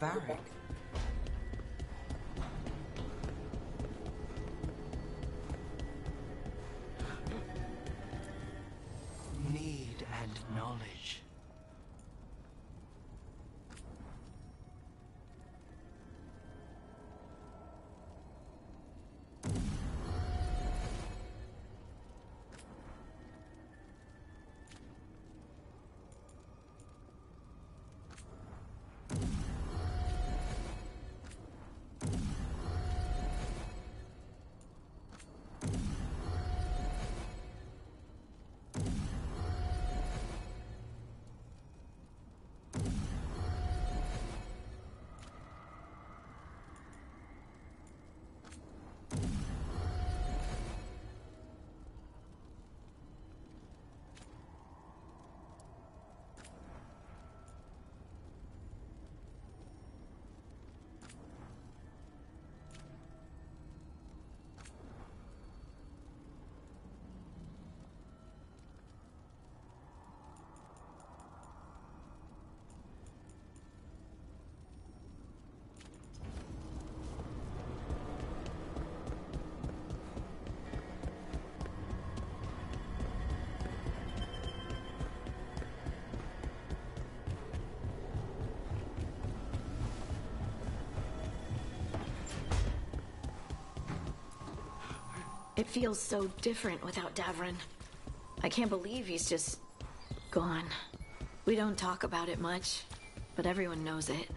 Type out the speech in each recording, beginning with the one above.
Varric. Need and knowledge. It feels so different without Davrin. I can't believe he's just gone. We don't talk about it much, but everyone knows it.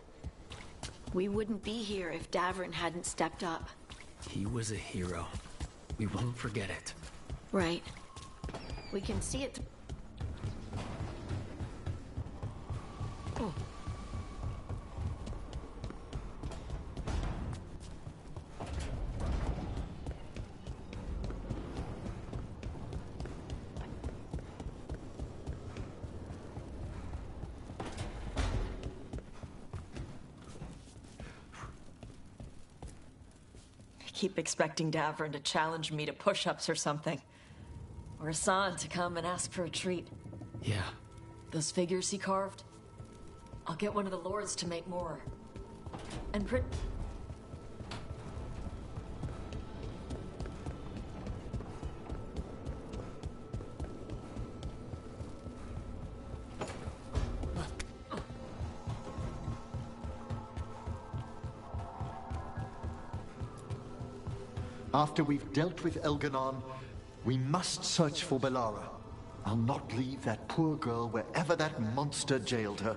We wouldn't be here if Davrin hadn't stepped up. He was a hero. We won't forget it. Right. We can see it. Oh. I keep expecting Davrin to challenge me to push-ups or something. Or Hassan to come and ask for a treat. Yeah. Those figures he carved? I'll get one of the lords to make more. And After we've dealt with Elganon, we must search for Bellara. I'll not leave that poor girl wherever that monster jailed her.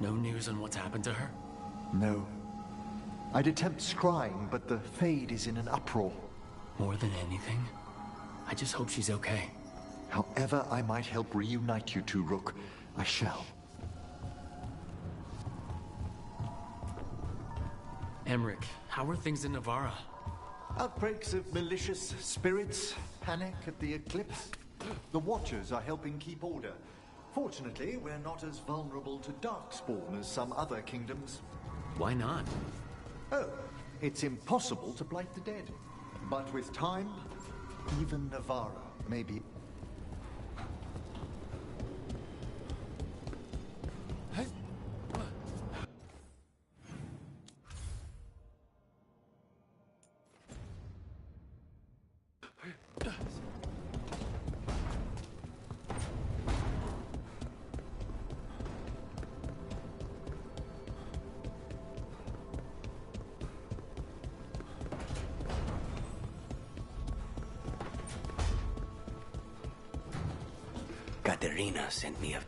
No news on what's happened to her? No. I'd attempt scrying, but the Fade is in an uproar. More than anything, I just hope she's okay. However I might help reunite you two, Rook, I shall. Emmerich, how are things in Navarra? Outbreaks of malicious spirits, panic at the eclipse. The Watchers are helping keep order. Fortunately, we're not as vulnerable to Darkspawn as some other kingdoms. Why not? Oh, it's impossible to blight the dead. But with time, even Navarra may be... Katerina sent me a...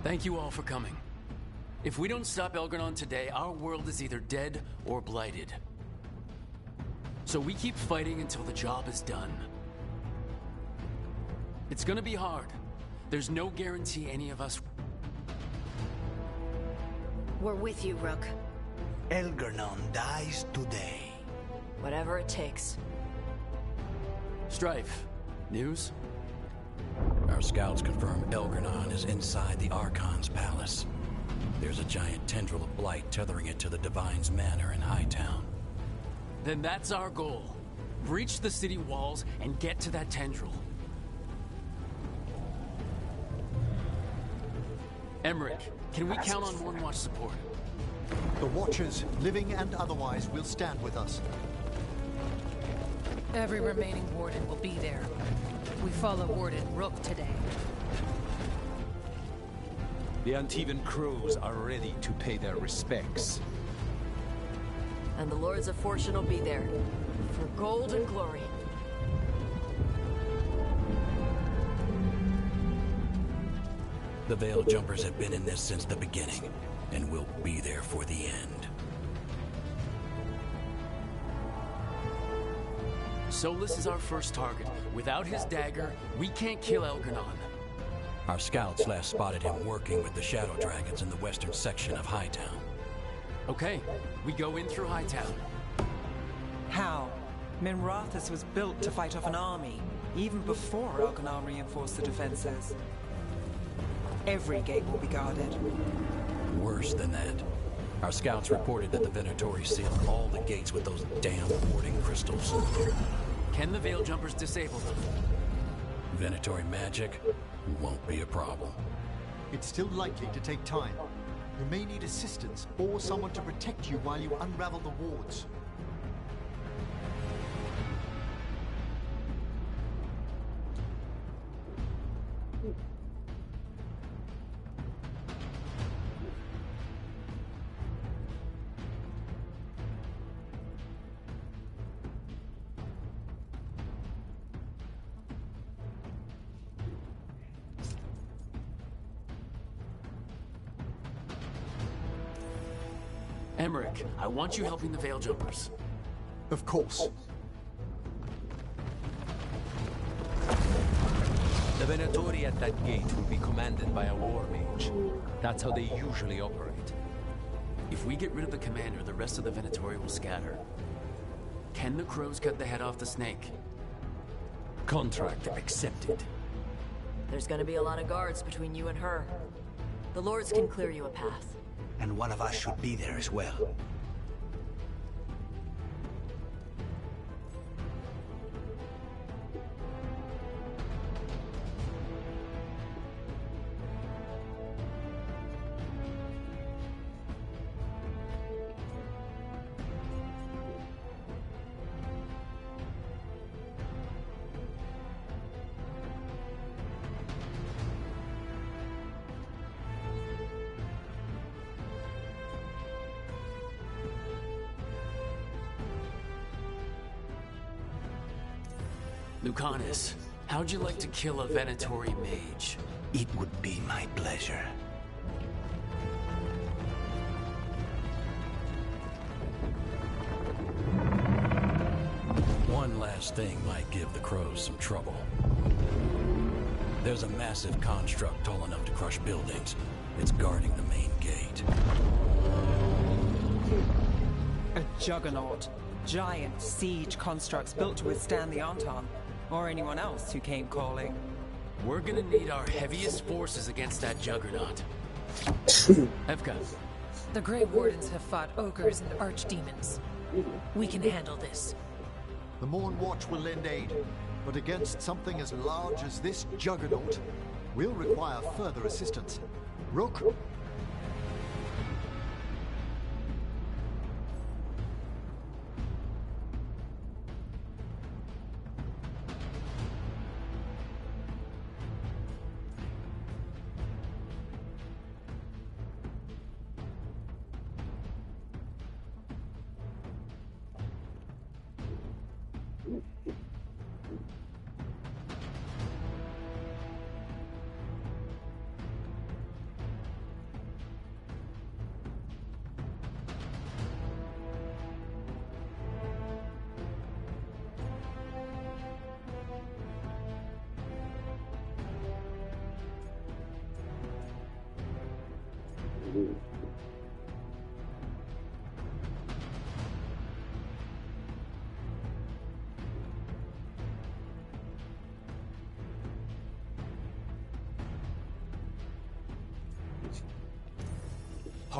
Thank you all for coming. If we don't stop Elganon today, our world is either dead or blighted. So we keep fighting until the job is done. It's gonna be hard. There's no guarantee any of us... We're with you, Rook. Elganon dies today. Whatever it takes. Strife, news? Our scouts confirm Elgernon is inside the Archon's palace. There's a giant tendril of blight tethering it to the Divine's manor in Hightown. Then that's our goal. Breach the city walls and get to that tendril. Emmerich, can we count on Warnwatch support? The Watchers, living and otherwise, will stand with us. Every remaining Warden will be there. We follow Warden Rook today. The Antivan Crows are ready to pay their respects. And the Lords of Fortune will be there. For gold and glory. The Veil Jumpers have been in this since the beginning, and will be there for the end. Solus is our first target. Without his dagger, we can't kill Elgernon. Our scouts last spotted him working with the Shadow Dragons in the western section of Hightown. Okay, we go in through Hightown. How? Minrathous was built to fight off an army, even before Elgernon reinforced the defenses. Every gate will be guarded. Worse than that. Our scouts reported that the Venatori sealed all the gates with those damn warding crystals. Can the Veil Jumpers disable them? Venatori magic won't be a problem. It's still likely to take time. You may need assistance or someone to protect you while you unravel the wards. Emmerich, I want you helping the Veil Jumpers. Of course. The Venatori at that gate will be commanded by a war mage. That's how they usually operate. If we get rid of the commander, the rest of the Venatori will scatter. Can the Crows cut the head off the snake? Contract accepted. There's gonna be a lot of guards between you and her. The Lords can clear you a path. And one of us should be there as well. Lucanus, how'd you like to kill a Venatori mage? It would be my pleasure. One last thing might give the Crows some trouble. There's a massive construct tall enough to crush buildings. It's guarding the main gate. A juggernaut. Giant siege constructs built to withstand the Anton, or anyone else who came calling. We're gonna need our heaviest forces against that juggernaut. Evka. The Grey Wardens have fought ogres and archdemons. We can handle this. The Morn Watch will lend aid, but against something as large as this juggernaut, we'll require further assistance. Rook?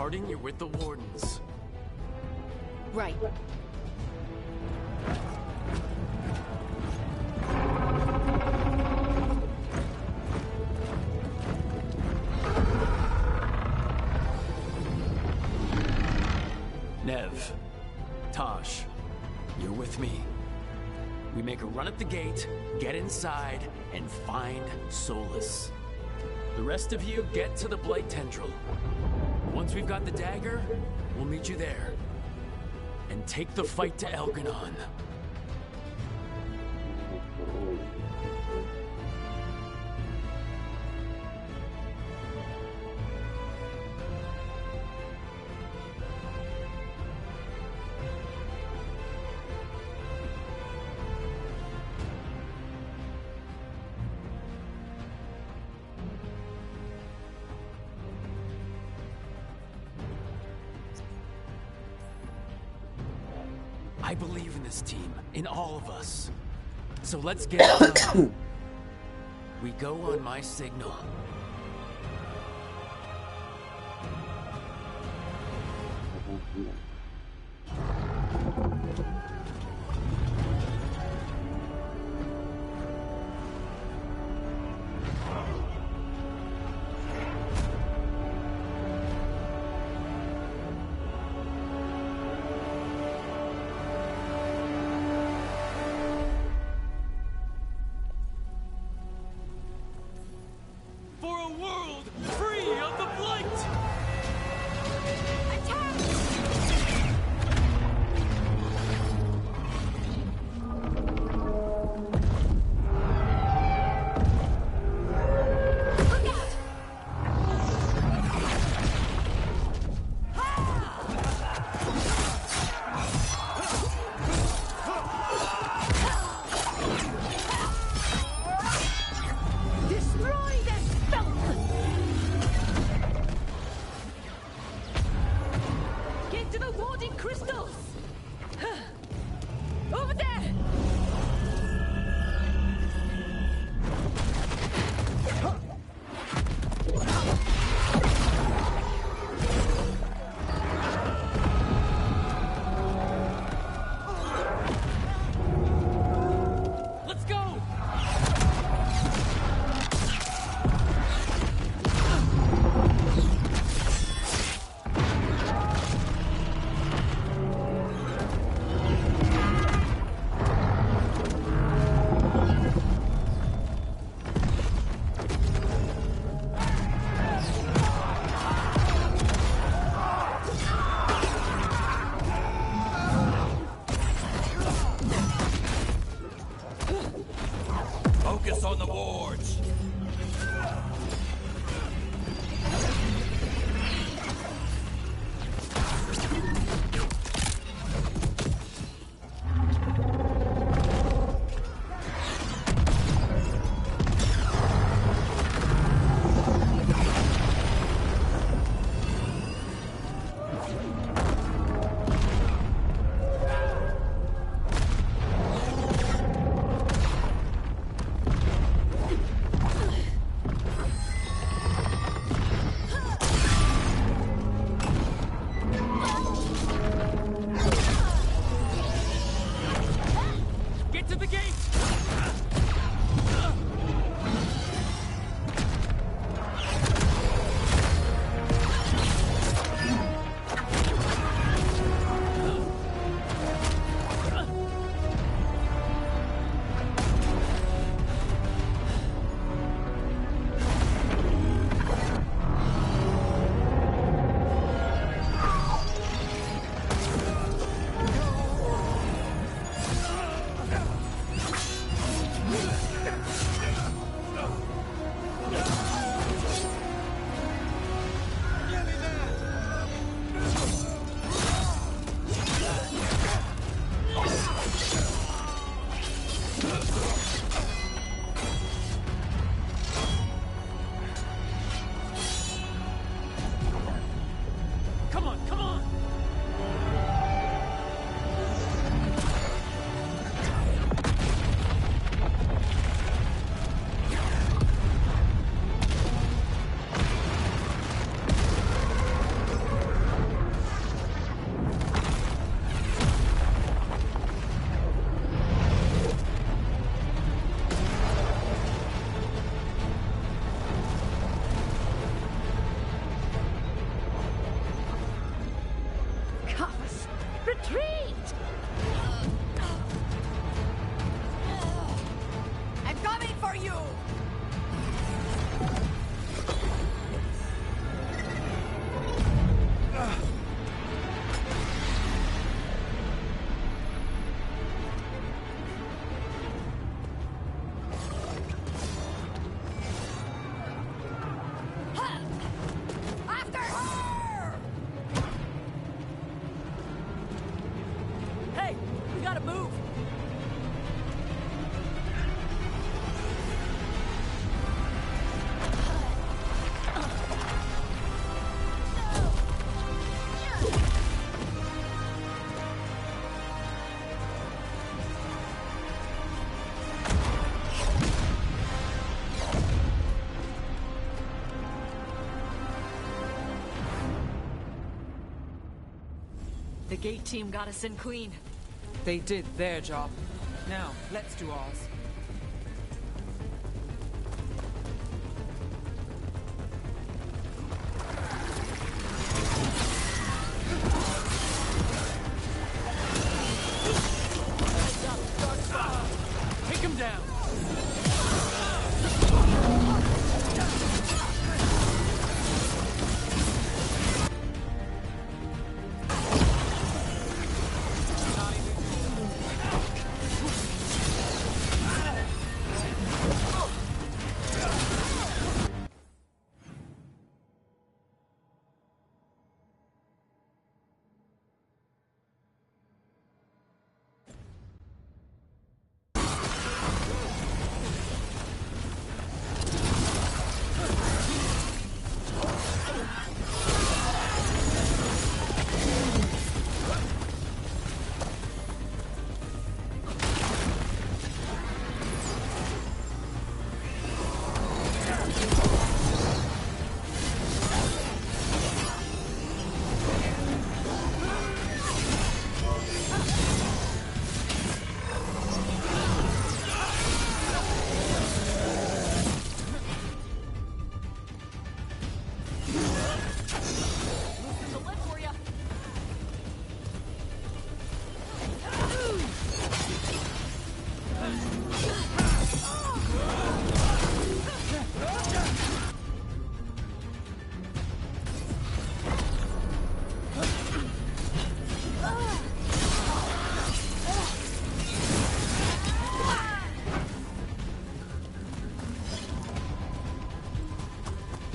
Harding, you're with the Wardens. Right. Nev, Tosh, you're with me. We make a run at the gate, get inside, and find Solus. The rest of you get to the Blight Tendril. Once we've got the dagger, we'll meet you there. And take the fight to Elganon. I believe in this team, in all of us. So let's get it done. We go on my signal. For a world free of the Blight! Focus on the wards. The gate team got us in clean. They did their job. Now, let's do ours. Take him down!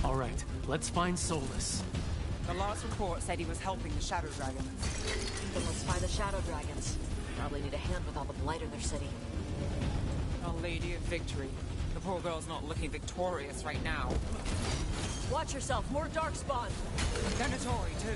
All right, let's find Solus. The last report said he was helping the Shadow Dragons. Then let's find the Shadow Dragons. Probably need a hand with all the blight in their city. Our Lady of Victory. The poor girl's not looking victorious right now. Watch yourself, more Darkspawn! Venatori, too.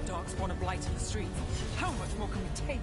Darkspawn and blight in the streets. How much more can we take?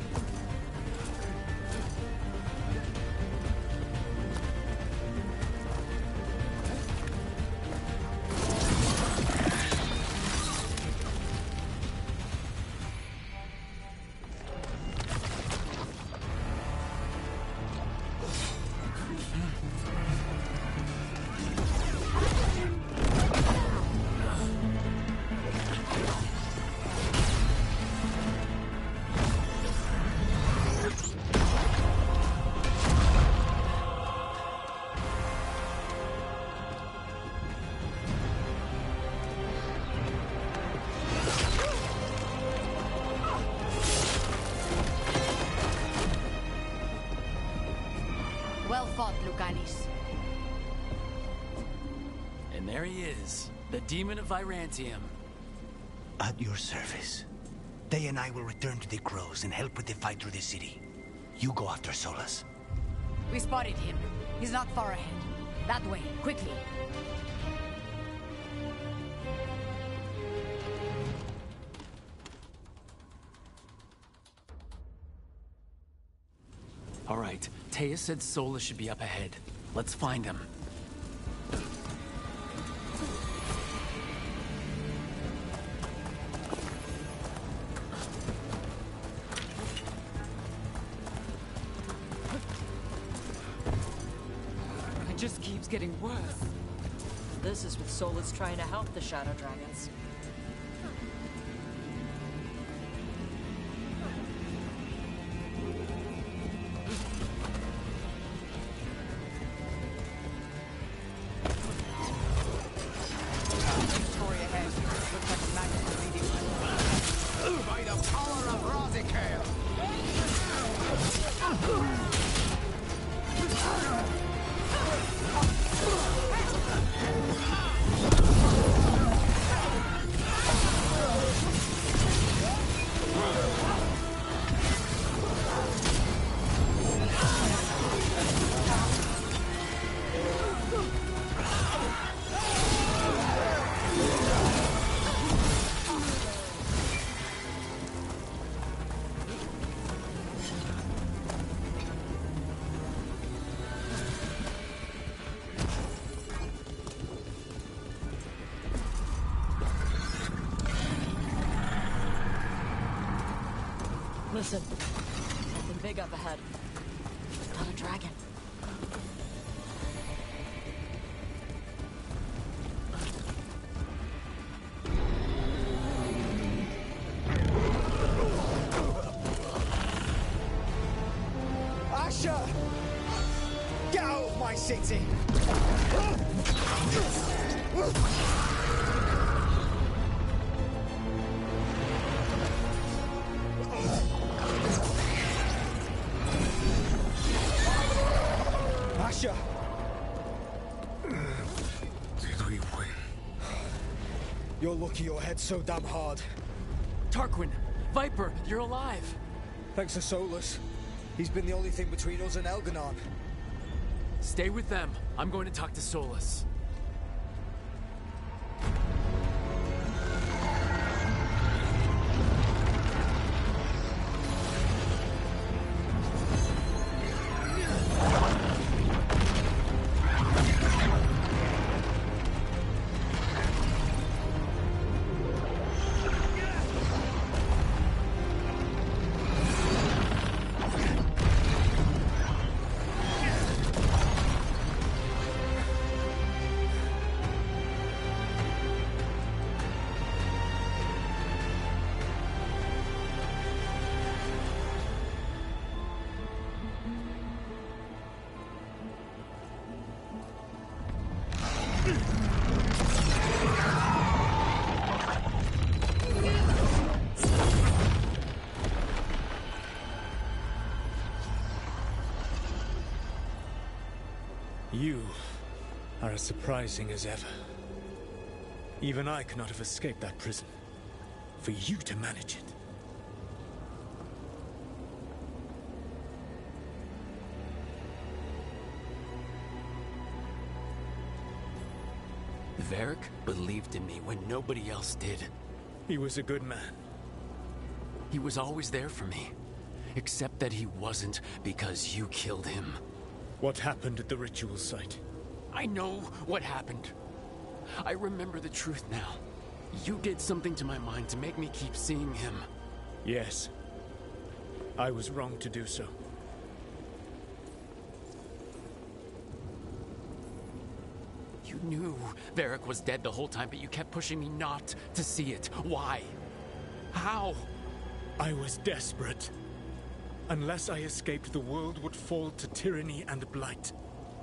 Canis. And there he is, the demon of Virantium. At your service. They and I will return to the Crows and help with the fight through the city. You go after Solus. We spotted him. He's not far ahead. That way, quickly. All right, Taya said Solus should be up ahead. Let's find him. It just keeps getting worse. This is with Solus trying to help the Shadow Dragons. Listen, something big up ahead. Not a dragon. Asher! Get out of my city! Asher! Did we win? You're lucky your head's so damn hard. Tarquin! Viper, you're alive! Thanks to Solus. He's been the only thing between us and Elganon. Stay with them. I'm going to talk to Solus. You are as surprising as ever. Even I could not have escaped that prison. For you to manage it. Varric believed in me when nobody else did. He was a good man. He was always there for me. Except that he wasn't because you killed him. What happened at the ritual site? I know what happened. I remember the truth now. You did something to my mind to make me keep seeing him. Yes. I was wrong to do so. You knew Varric was dead the whole time, but you kept pushing me not to see it. Why? How? I was desperate. Unless I escaped, the world would fall to tyranny and blight.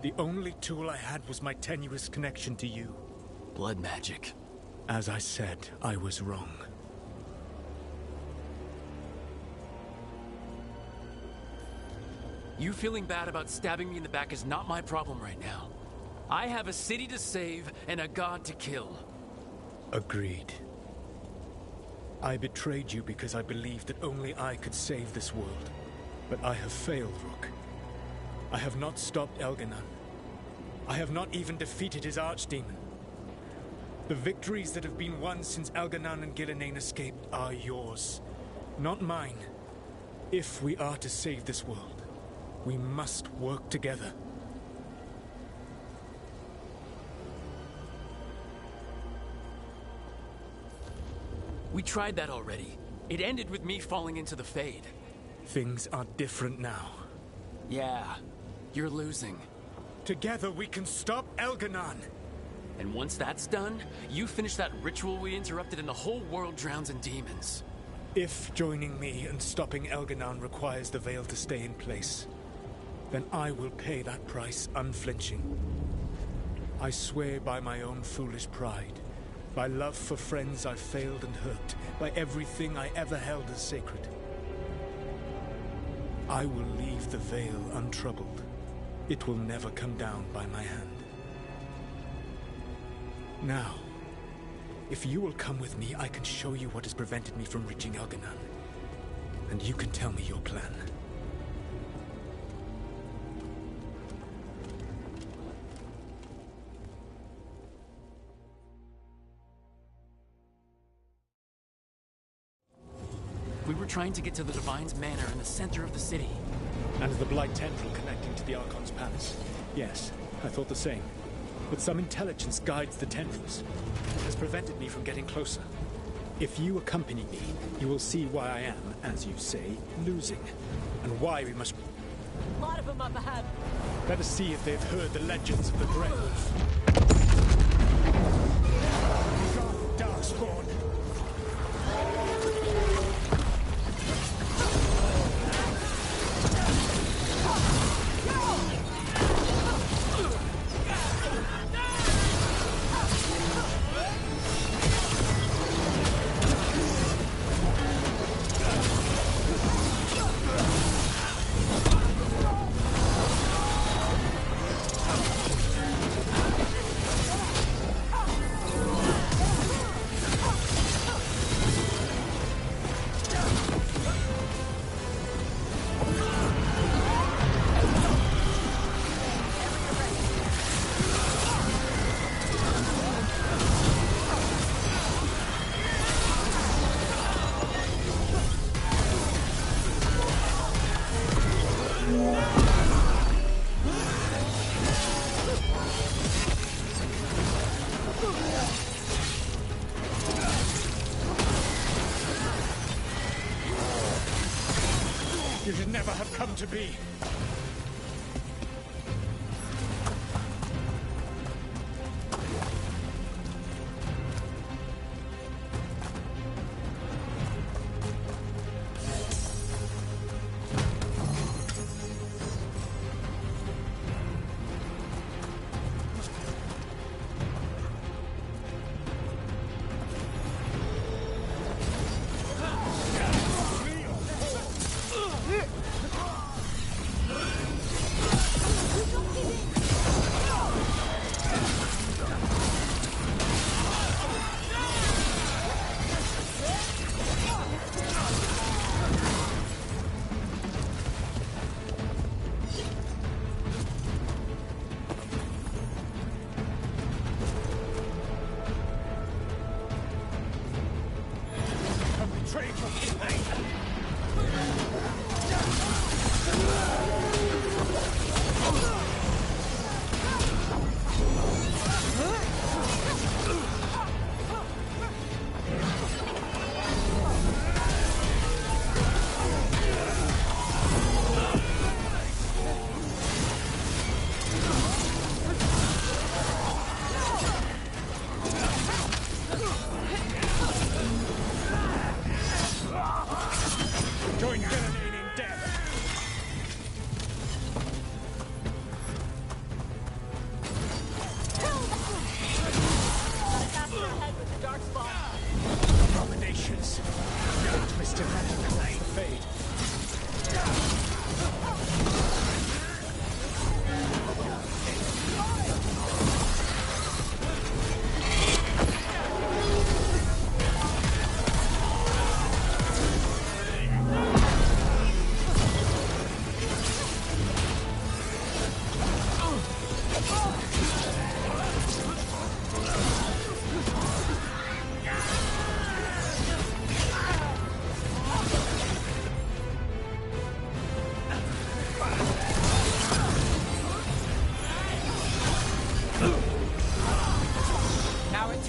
The only tool I had was my tenuous connection to you. Blood magic. As I said, I was wrong. You feeling bad about stabbing me in the back is not my problem right now. I have a city to save and a god to kill. Agreed. I betrayed you because I believed that only I could save this world. But I have failed, Rook. I have not stopped Elganon. I have not even defeated his archdemon. The victories that have been won since Elganon and Gillenane escaped are yours, not mine. If we are to save this world, we must work together. We tried that already. It ended with me falling into the Fade. Things are different now. Yeah, you're losing. Together we can stop Elganon! And once that's done, you finish that ritual we interrupted and the whole world drowns in demons. If joining me and stopping Elganon requires the Veil to stay in place, then I will pay that price unflinching. I swear by my own foolish pride, by love for friends I've failed and hurt, by everything I ever held as sacred. I will leave the Veil untroubled. It will never come down by my hand. Now, if you will come with me, I can show you what has prevented me from reaching Elganon. And you can tell me your plan. We were trying to get to the Divine's Manor in the center of the city. And the Blight Tendril connecting to the Archon's palace. Yes, I thought the same. But some intelligence guides the tendrils. It has prevented me from getting closer. If you accompany me, you will see why I am, as you say, losing. And why we must... A lot of them up ahead. Let us see if they've heard the legends of the Grave. God, Darkspawn! You should never have come to be.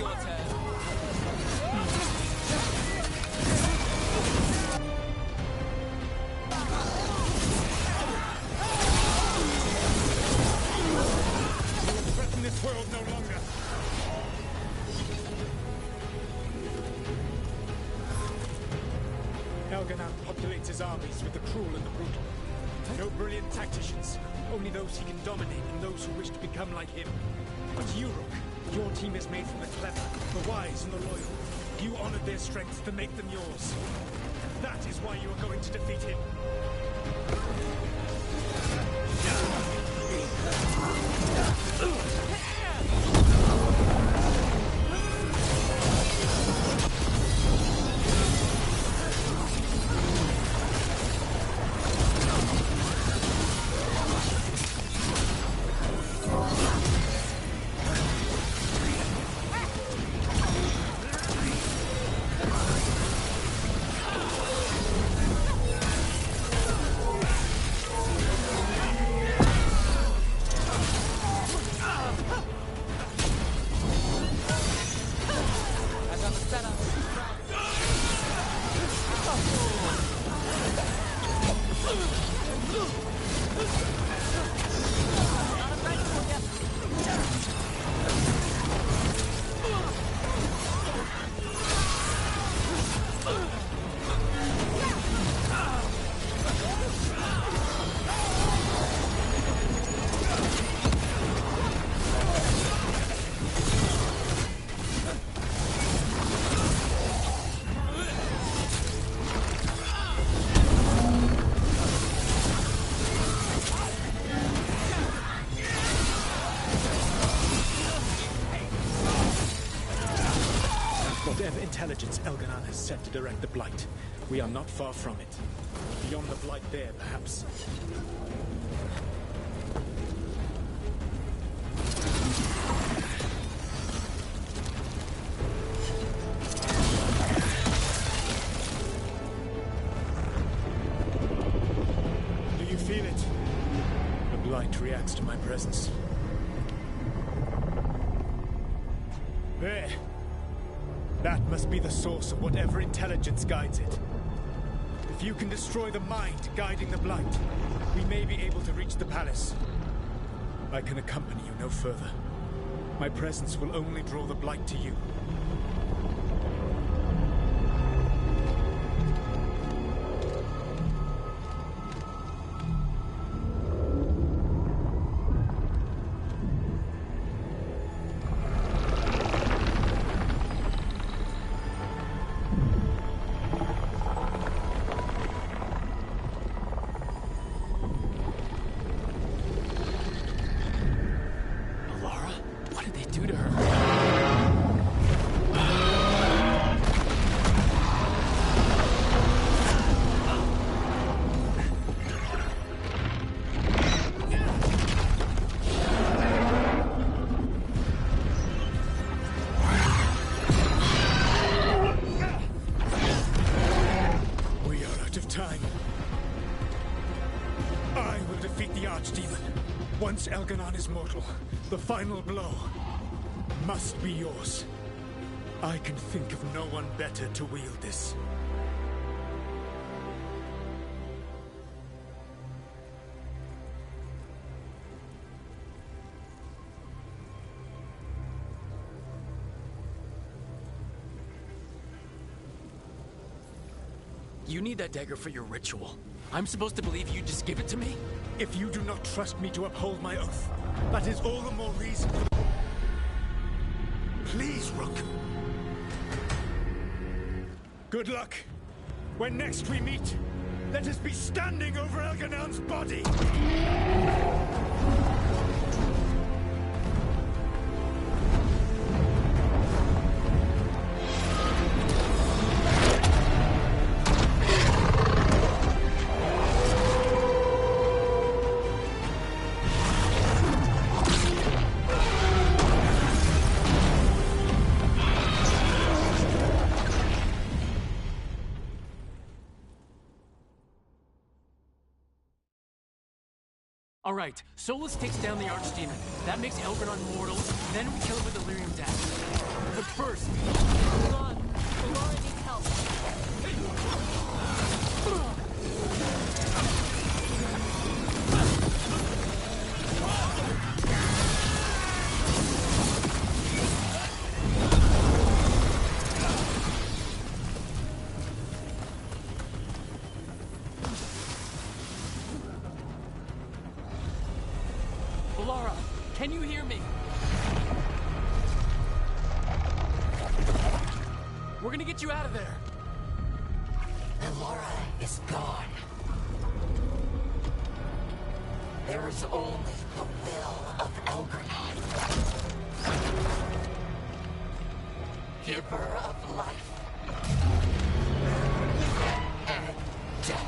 your turn. Threaten this world no longer. Elganon populates his armies with the cruel and the brutal. No brilliant tacticians, only those he can dominate and those who wish to become like him. But you, Rook, your team is made from the clever, the wise, and the loyal. You honored their strengths to make them yours. That is why you are going to defeat him. Whatever intelligence Elganon has set to direct the Blight, we are not far from it. Beyond the Blight there, perhaps. Do you feel it? The Blight reacts to my presence. There. That must be the source of whatever intelligence guides it. If you can destroy the mind guiding the Blight, we may be able to reach the palace. I can accompany you no further. My presence will only draw the Blight to you. Once Elganon is mortal, the final blow must be yours. I can think of no one better to wield this. You need that dagger for your ritual. I'm supposed to believe you just give it to me? If you do not trust me to uphold my oath, that is all the more reason for... Please, Rook. Good luck. When next we meet, let us be standing over Elganon's body! All right, Solus takes down the Archdemon. That makes Elganon mortal, then we kill him with the Lyrium Dagger. The We're gonna get you out of there. Bellara is gone. There is only the will of Elgranon. Giver of life. And death.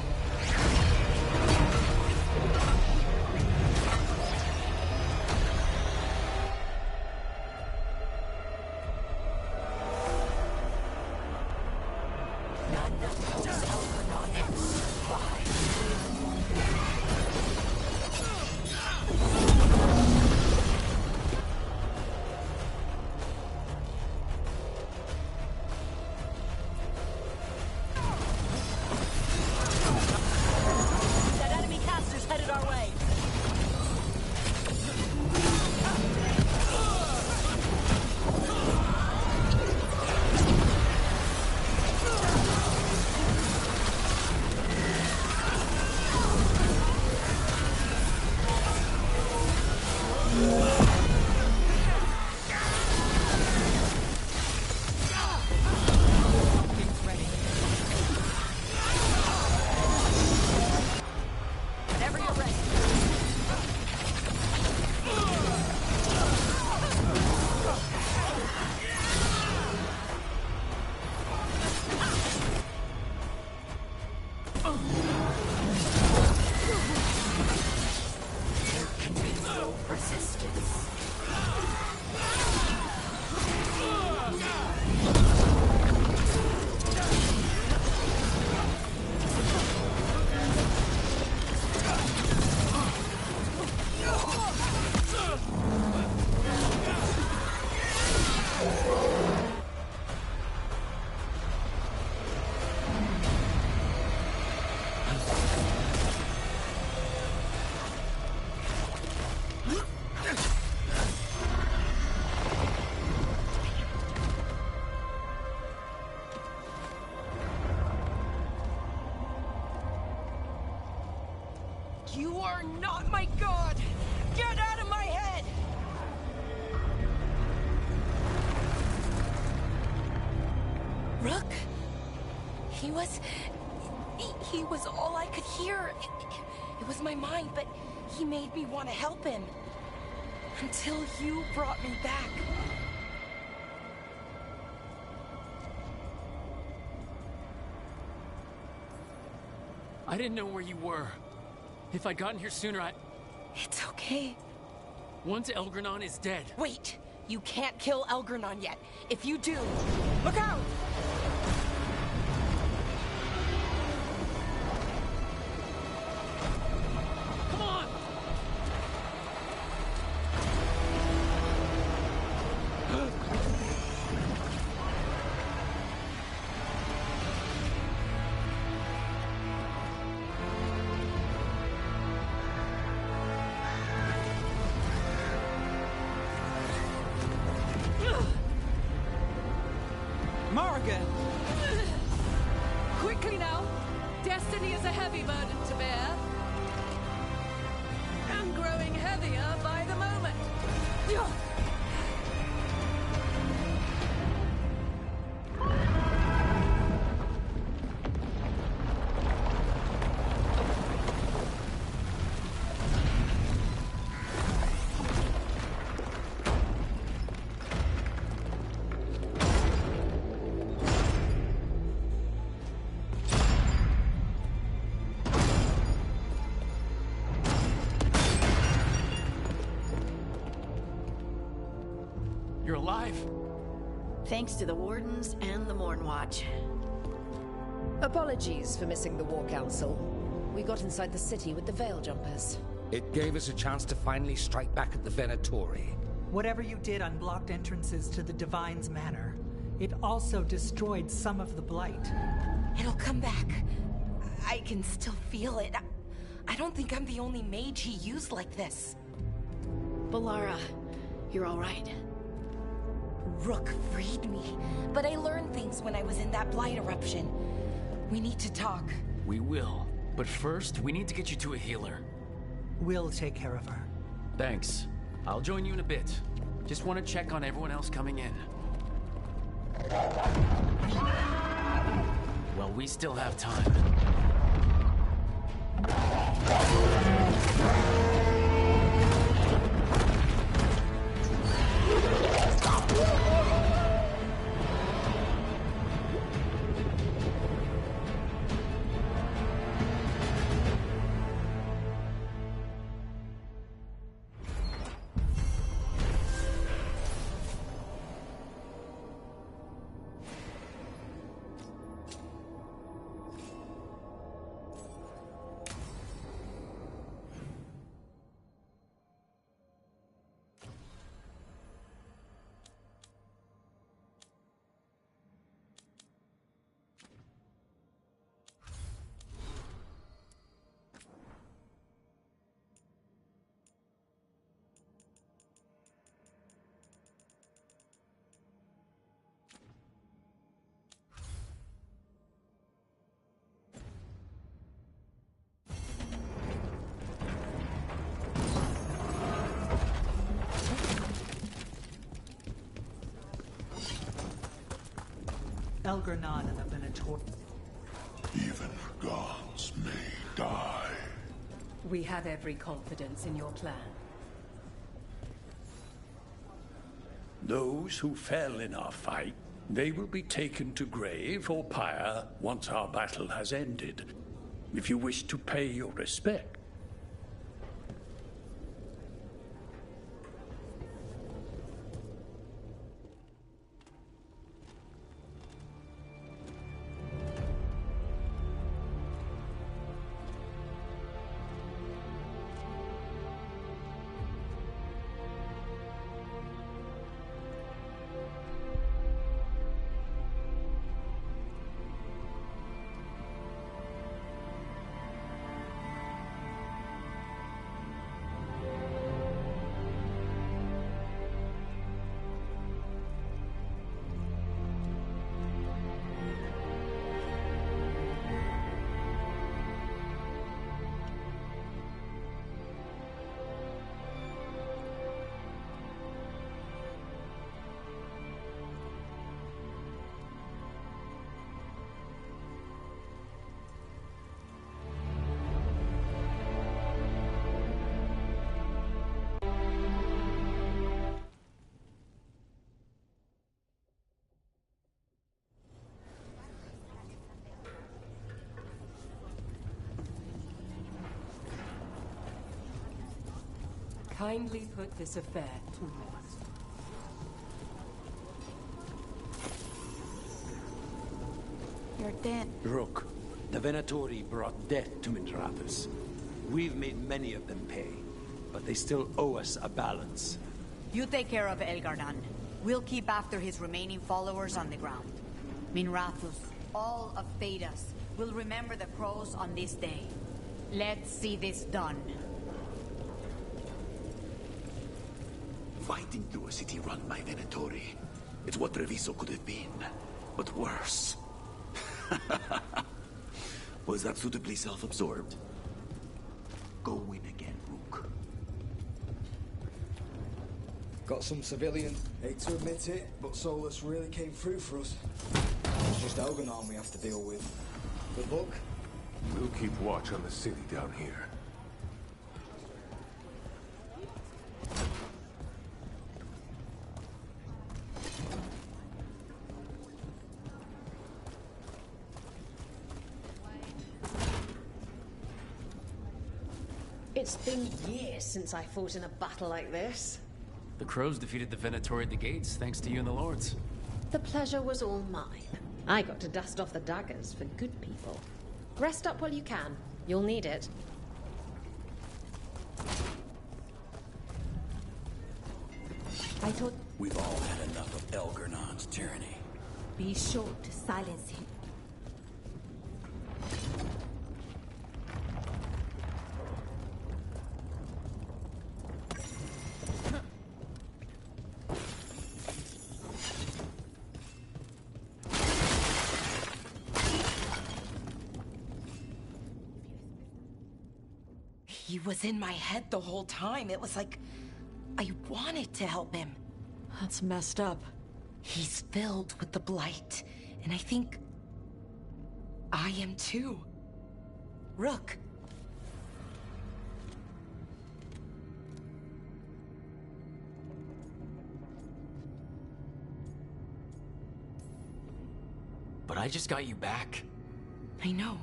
You are not my god! Get out of my head! Rook? He was all I could hear. It was my mind, but he made me want to help him. Until you brought me back. I didn't know where you were. If I'd gotten here sooner, It's okay. Once Elgranon is dead... Wait! You can't kill Elgranon yet. If you do... Look out! Come on! Morrigan! Quickly now! Destiny is a heavy burden to bear. And growing heavier by the moment. You're alive. Thanks to the Wardens and the Mornwatch. Apologies for missing the War Council. We got inside the city with the Veil Jumpers. It gave us a chance to finally strike back at the Venatori. Whatever you did unblocked entrances to the Divine's Manor. It also destroyed some of the Blight. It'll come back. I can still feel it. I don't think I'm the only mage he used like this. Bellara, you're all right. Rook freed me, but I learned things when I was in that Blight eruption. We need to talk. We will. But first, we need to get you to a healer. We'll take care of her. Thanks. I'll join you in a bit. Just want to check on everyone else coming in. Well, we still have time. Elgar'nan and the Venator. Even gods may die. We have every confidence in your plan. Those who fell in our fight, they will be taken to grave or pyre once our battle has ended. If you wish to pay your respect. Kindly put this affair to rest. You're dead. Rook, the Venatori brought death to Minrathous. We've made many of them pay, but they still owe us a balance. You take care of Elgar'nan. We'll keep after his remaining followers on the ground. Minrathous, all of Thedas, will remember the crows on this day. Let's see this done. Fighting through a city run by Venatori. It's what Treviso could have been, but worse. Was that suitably self-absorbed? Go win again, Rook. Got some civilians. Hate to admit it, but Solus really came through for us. It's just Elgar'nan we have to deal with. Good luck. We'll keep watch on the city down here. It's been years since I fought in a battle like this. The Crows defeated the Venatori at the gates, thanks to you and the Lords. The pleasure was all mine. I got to dust off the daggers for good people. Rest up while you can. You'll need it. I thought... We've all had enough of Elgar'nan's tyranny. Be sure to silence him. He was in my head the whole time. It was like I wanted to help him. That's messed up. He's filled with the Blight, and I think I am too. Rook. But I just got you back. I know.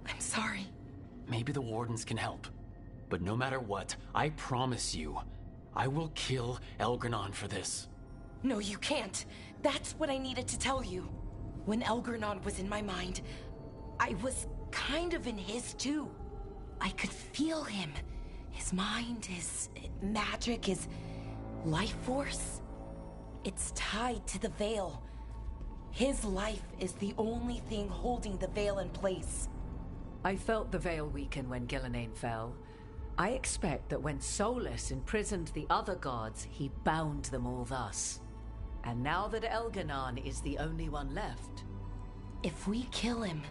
I'm sorry. Maybe the Wardens can help. But no matter what, I promise you, I will kill Elgranon for this. No, you can't. That's what I needed to tell you. When Elgranon was in my mind, I was kind of in his too. I could feel him. His mind, his magic, his life force. It's tied to the Veil. His life is the only thing holding the Veil in place. I felt the Veil weaken when Gillenane fell. I expect that when Solus imprisoned the other gods, he bound them all thus. And now that Elganon is the only one left... If we kill him,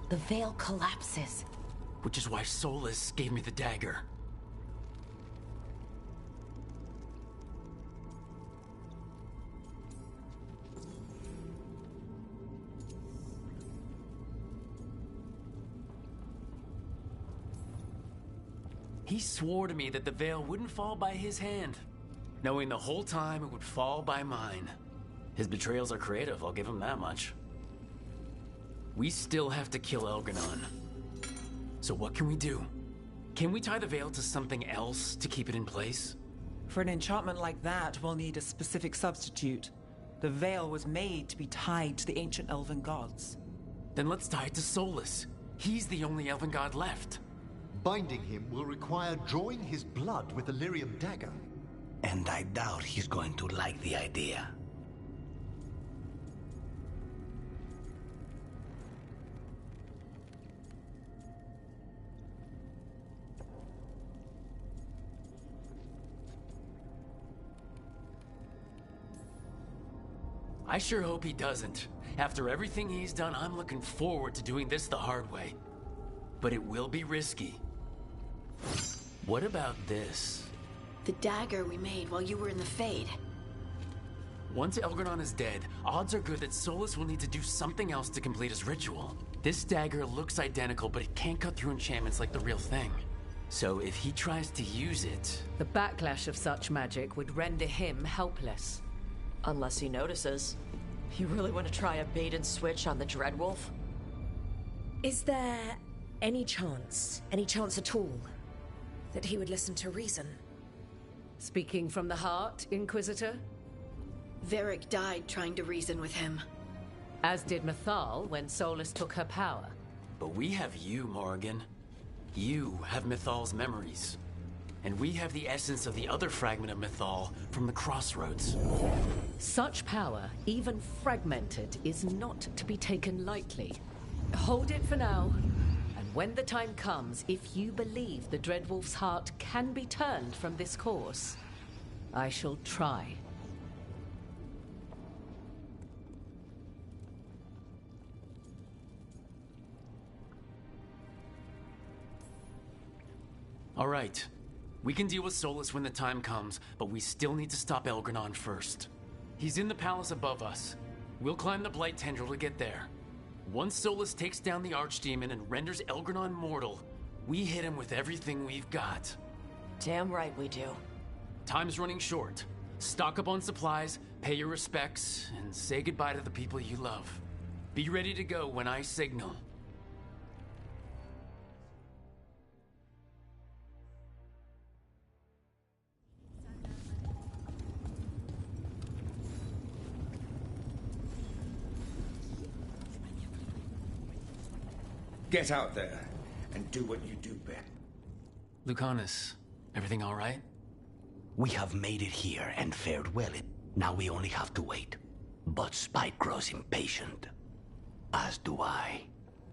the Veil collapses. Which is why Solus gave me the dagger. He swore to me that the Veil wouldn't fall by his hand, knowing the whole time it would fall by mine. His betrayals are creative, I'll give him that much. We still have to kill Elganon. So what can we do? Can we tie the Veil to something else to keep it in place? For an enchantment like that, we'll need a specific substitute. The Veil was made to be tied to the ancient elven gods. Then let's tie it to Solus. He's the only elven god left. Binding him will require drawing his blood with the Lyrium dagger. And I doubt he's going to like the idea. I sure hope he doesn't. After everything he's done, I'm looking forward to doing this the hard way. But it will be risky. What about this? The dagger we made while you were in the Fade. Once Elgranon is dead, odds are good that Solus will need to do something else to complete his ritual. This dagger looks identical, but it can't cut through enchantments like the real thing. So if he tries to use it... The backlash of such magic would render him helpless. Unless he notices. You really want to try a bait and switch on the Dreadwolf? Is there any chance at all, that he would listen to reason? Speaking from the heart, Inquisitor? Varric died trying to reason with him. As did Mythal when Solus took her power. But we have you, Morrigan. You have Mythal's memories. And we have the essence of the other fragment of Mythal from the Crossroads. Such power, even fragmented, is not to be taken lightly. Hold it for now. And when the time comes, if you believe the Dreadwolf's heart can be turned from this course, I shall try. All right. We can deal with Solus when the time comes, but we still need to stop Elgranon first. He's in the palace above us. We'll climb the Blight Tendril to get there. Once Solus takes down the Archdemon and renders Elgranon mortal, we hit him with everything we've got. Damn right we do. Time's running short. Stock up on supplies, pay your respects, and say goodbye to the people you love. Be ready to go when I signal. Get out there and do what you do best. Lucanus, everything all right? We have made it here and fared well. Now we only have to wait. But Spike grows impatient. As do I.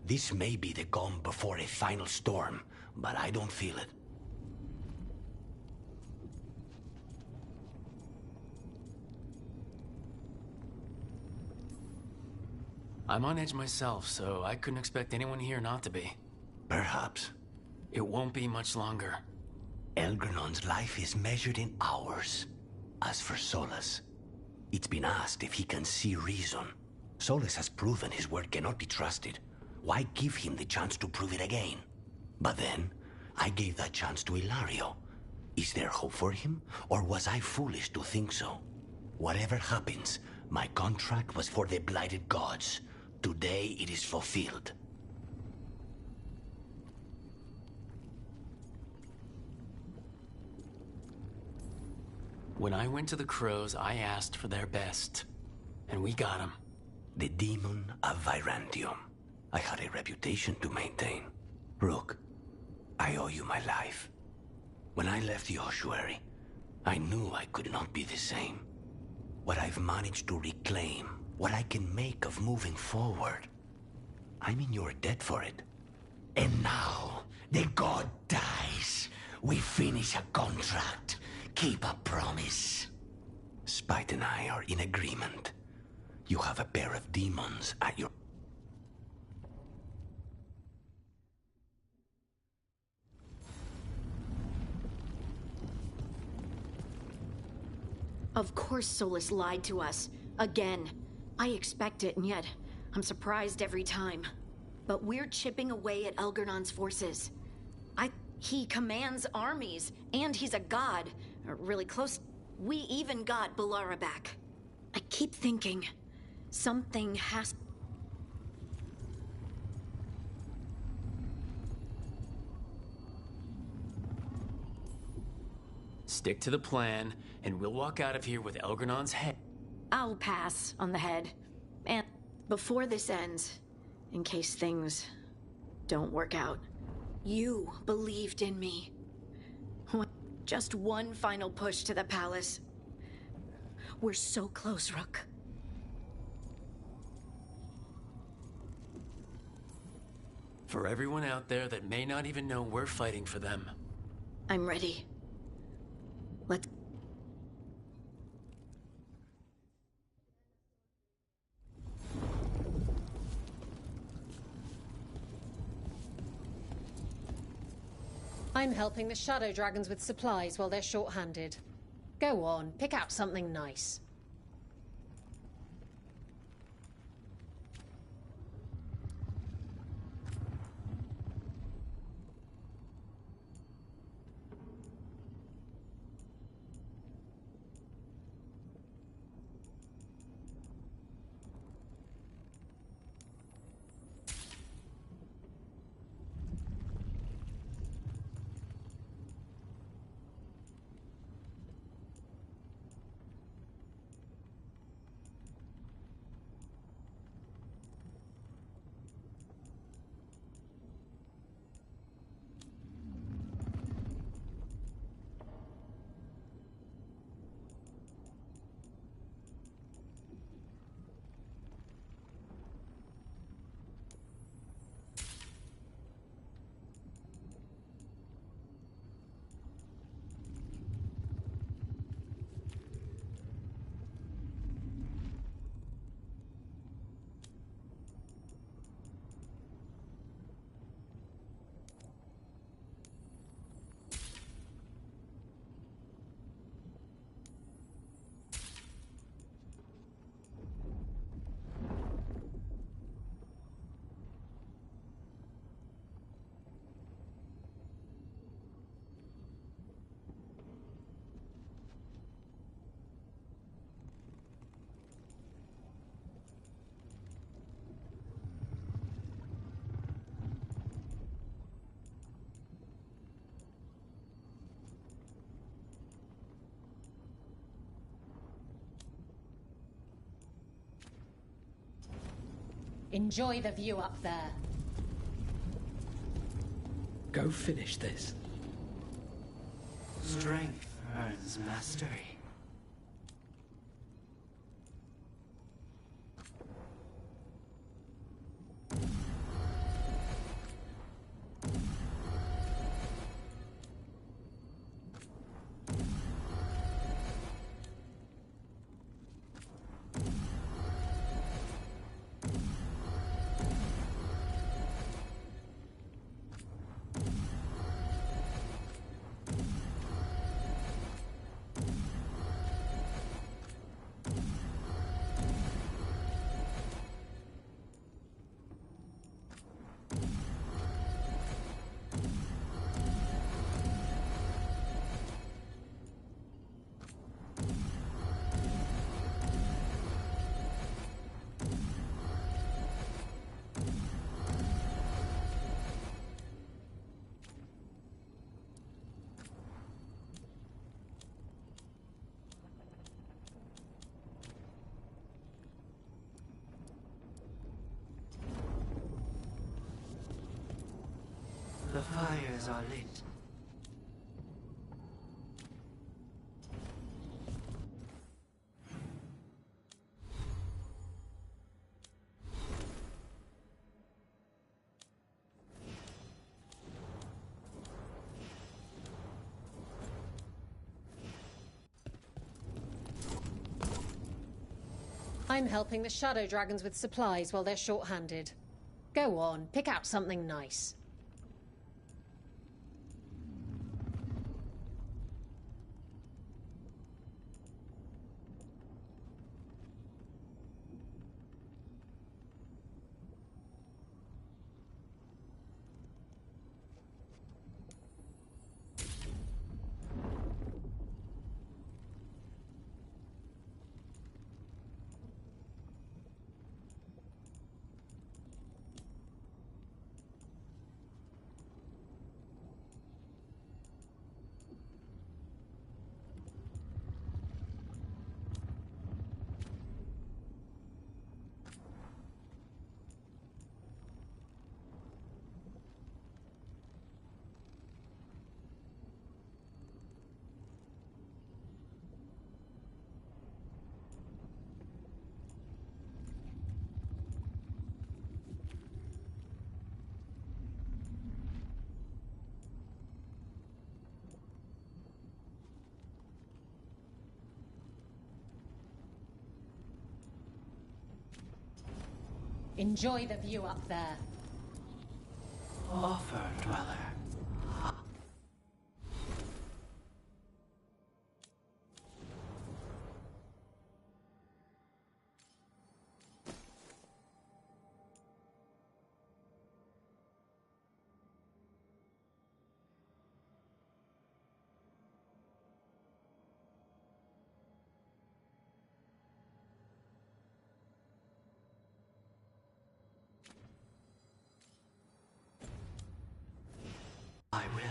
This may be the calm before a final storm, but I don't feel it. I'm on edge myself, so I couldn't expect anyone here not to be. Perhaps. It won't be much longer. Elgranon's life is measured in hours. As for Solus, It's been asked if he can see reason. Solus has proven his word cannot be trusted. Why give him the chance to prove it again? But then, I gave that chance to Ilario. Is there hope for him? Or was I foolish to think so? Whatever happens, my contract was for the Blighted Gods. Today it is fulfilled. When I went to the Crows, I asked for their best. And we got them. The demon of Virantium. I had a reputation to maintain. Rook, I owe you my life. When I left the ossuary, I knew I could not be the same. What I've managed to reclaim, what I can make of moving forward, I'm in your debt for it. And now, the god dies. We finish a contract. Keep a promise. Spite and I are in agreement. You have a pair of demons at your... Of course Solus lied to us. Again. I expect it, and yet I'm surprised every time. But we're chipping away at Elgernon's forces. He commands armies, and he's a god. Really close. We even got Balara back. I keep thinking, something has... Stick to the plan, and we'll walk out of here with Elgernon's head. I'll pass on the head. And before this ends, in case things don't work out, you believed in me. Just one final push to the palace. We're so close, Rook. For everyone out there that may not even know we're fighting for them. I'm ready. Let's... I'm helping the Shadow Dragons with supplies while they're short-handed. Go on, pick out something nice. Enjoy the view up there. Go finish this. Strength earns mastery. The fires are lit. I'm helping the Shadow Dragons with supplies while they're short-handed. Go on, pick out something nice. Enjoy the view up there. Offer, Dweller. I will.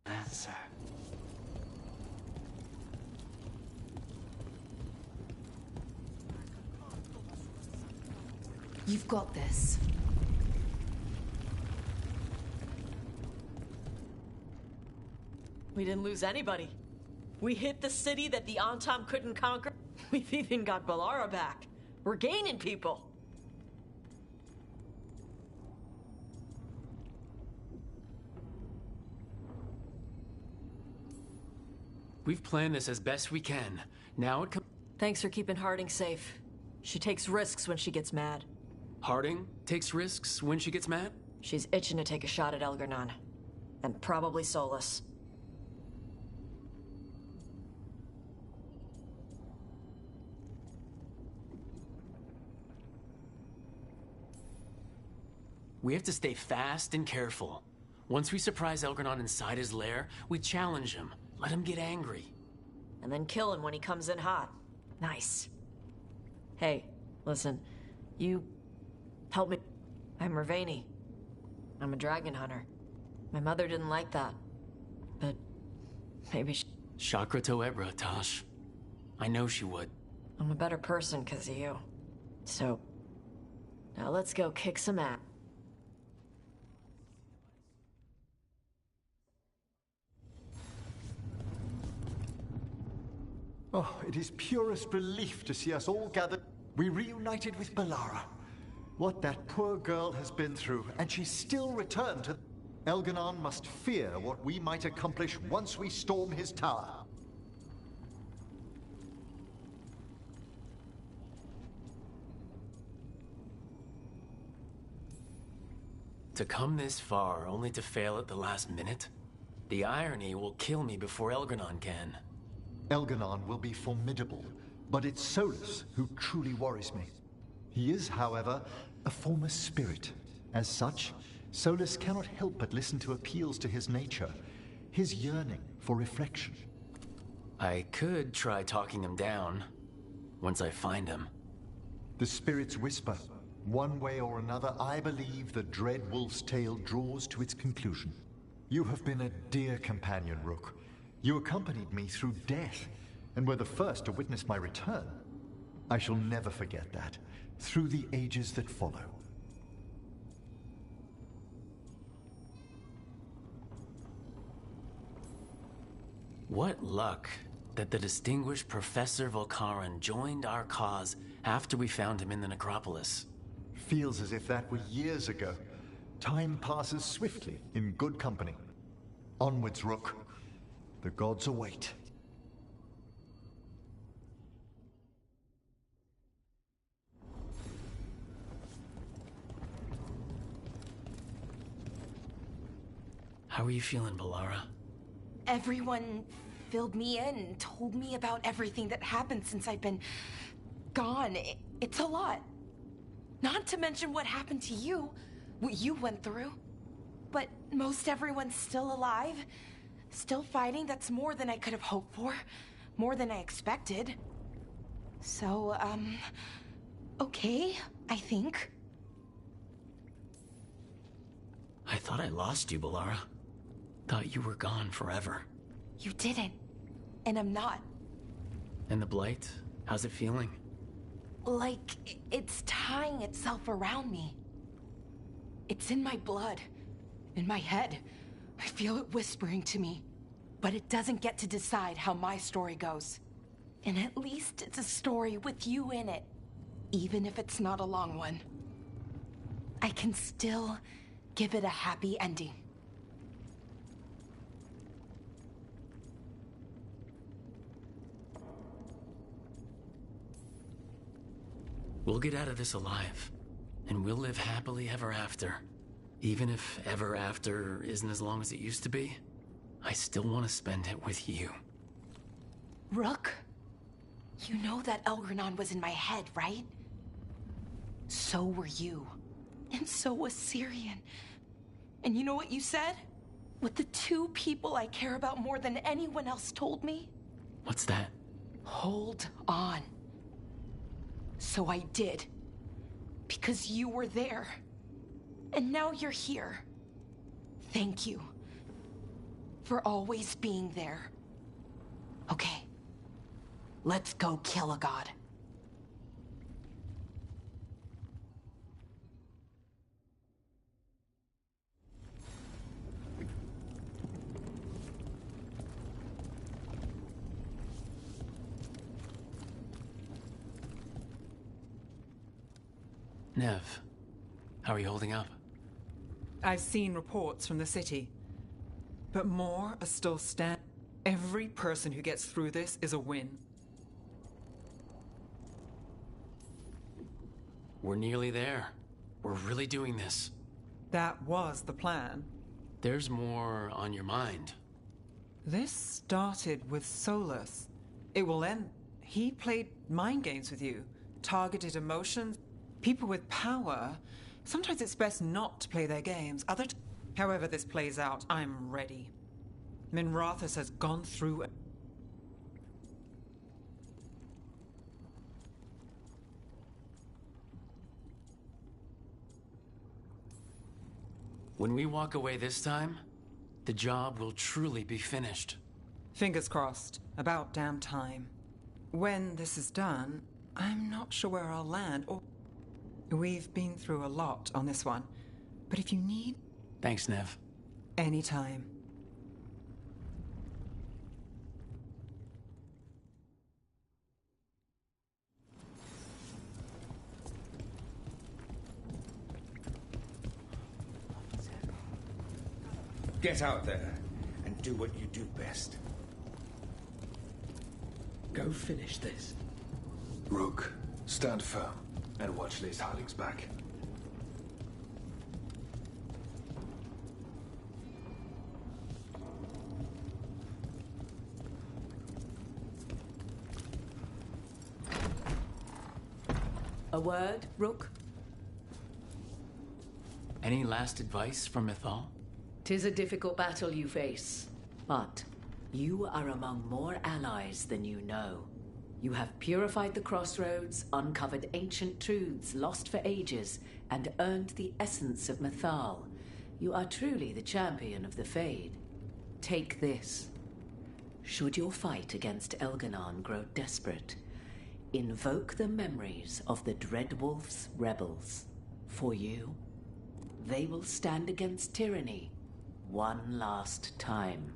Answer. You've got this. We didn't lose anybody. We hit the city that the Antam couldn't conquer. We've even got Balara back. We're gaining people. We've planned this as best we can. Now it comes. Thanks for keeping Harding safe. She takes risks when she gets mad. Harding takes risks when she gets mad? She's itching to take a shot at Elgar'nan. And probably Solas. We have to stay fast and careful. Once we surprise Elgar'nan inside his lair, we challenge him. Let him get angry. And then kill him when he comes in hot. Nice. Hey, listen. You Help me. I'm Ravani. I'm a dragon hunter. My mother didn't like that. But maybe she... Chakra to Ebra, Tosh. I know she would. I'm a better person because of you. So, now let's go kick some ass. Oh, it is purest relief to see us all gathered. We reunited with Balara. What that poor girl has been through, and she's still returned to... Elganon must fear what we might accomplish once we storm his tower. To come this far, only to fail at the last minute? The irony will kill me before Elganon can. Elganon will be formidable, but it's Solus who truly worries me. He is, however, a former spirit. As such, Solus cannot help but listen to appeals to his nature, his yearning for reflection. I could try talking him down, once I find him. The spirits whisper. One way or another, I believe the dread wolf's tale draws to its conclusion. You have been a dear companion, Rook. You accompanied me through death, and were the first to witness my return. I shall never forget that, through the ages that follow. What luck that the distinguished Professor Volcaran joined our cause after we found him in the necropolis. Feels as if that were years ago. Time passes swiftly in good company. Onwards, Rook. The gods await. How are you feeling, Balara? Everyone filled me in and told me about everything that happened since I've been gone. It's a lot. Not to mention what happened to you, what you went through. But most everyone's still alive, still fighting. That's more than I could have hoped for, more than I expected. So, okay, I think. I thought I lost you, Balara. Thought you were gone forever. You didn't, and I'm not. And the Blight? How's it feeling? Like it's tying itself around me. It's in my blood, in my head. I feel it whispering to me. But it doesn't get to decide how my story goes. And at least it's a story with you in it, even if it's not a long one. I can still give it a happy ending. We'll get out of this alive, and we'll live happily ever after. Even if ever after isn't as long as it used to be, I still want to spend it with you. Rook, you know that Elgranon was in my head, right? So were you. And so was Syrian. And you know what you said? What the two people I care about more than anyone else told me? What's that? Hold on. So I did. Because you were there. And now you're here. Thank you. For always being there. Okay. Let's go kill a god. Nev, how are you holding up? I've seen reports from the city, but more are still standing. Every person who gets through this is a win. We're nearly there. We're really doing this. That was the plan. There's more on your mind. This started with Solus. It will end. He played mind games with you, targeted emotions. People with power, sometimes it's best not to play their games. However this plays out, I'm ready. Minrathous has gone through. When we walk away this time, the job will truly be finished. Fingers crossed. About damn time. When this is done, I'm not sure where I'll land, or... We've been through a lot on this one, but if you need... Thanks, Nev. Anytime. Get out there and do what you do best. Go finish this. Rook, stand firm and watch Lace Harling's back. A word, Rook? Any last advice from Mythal? 'Tis a difficult battle you face, but you are among more allies than you know. You have purified the crossroads, uncovered ancient truths lost for ages, and earned the essence of Mythal. You are truly the champion of the Fade. Take this. Should your fight against Elganon grow desperate, invoke the memories of the Dreadwolf's rebels. For you, they will stand against tyranny one last time.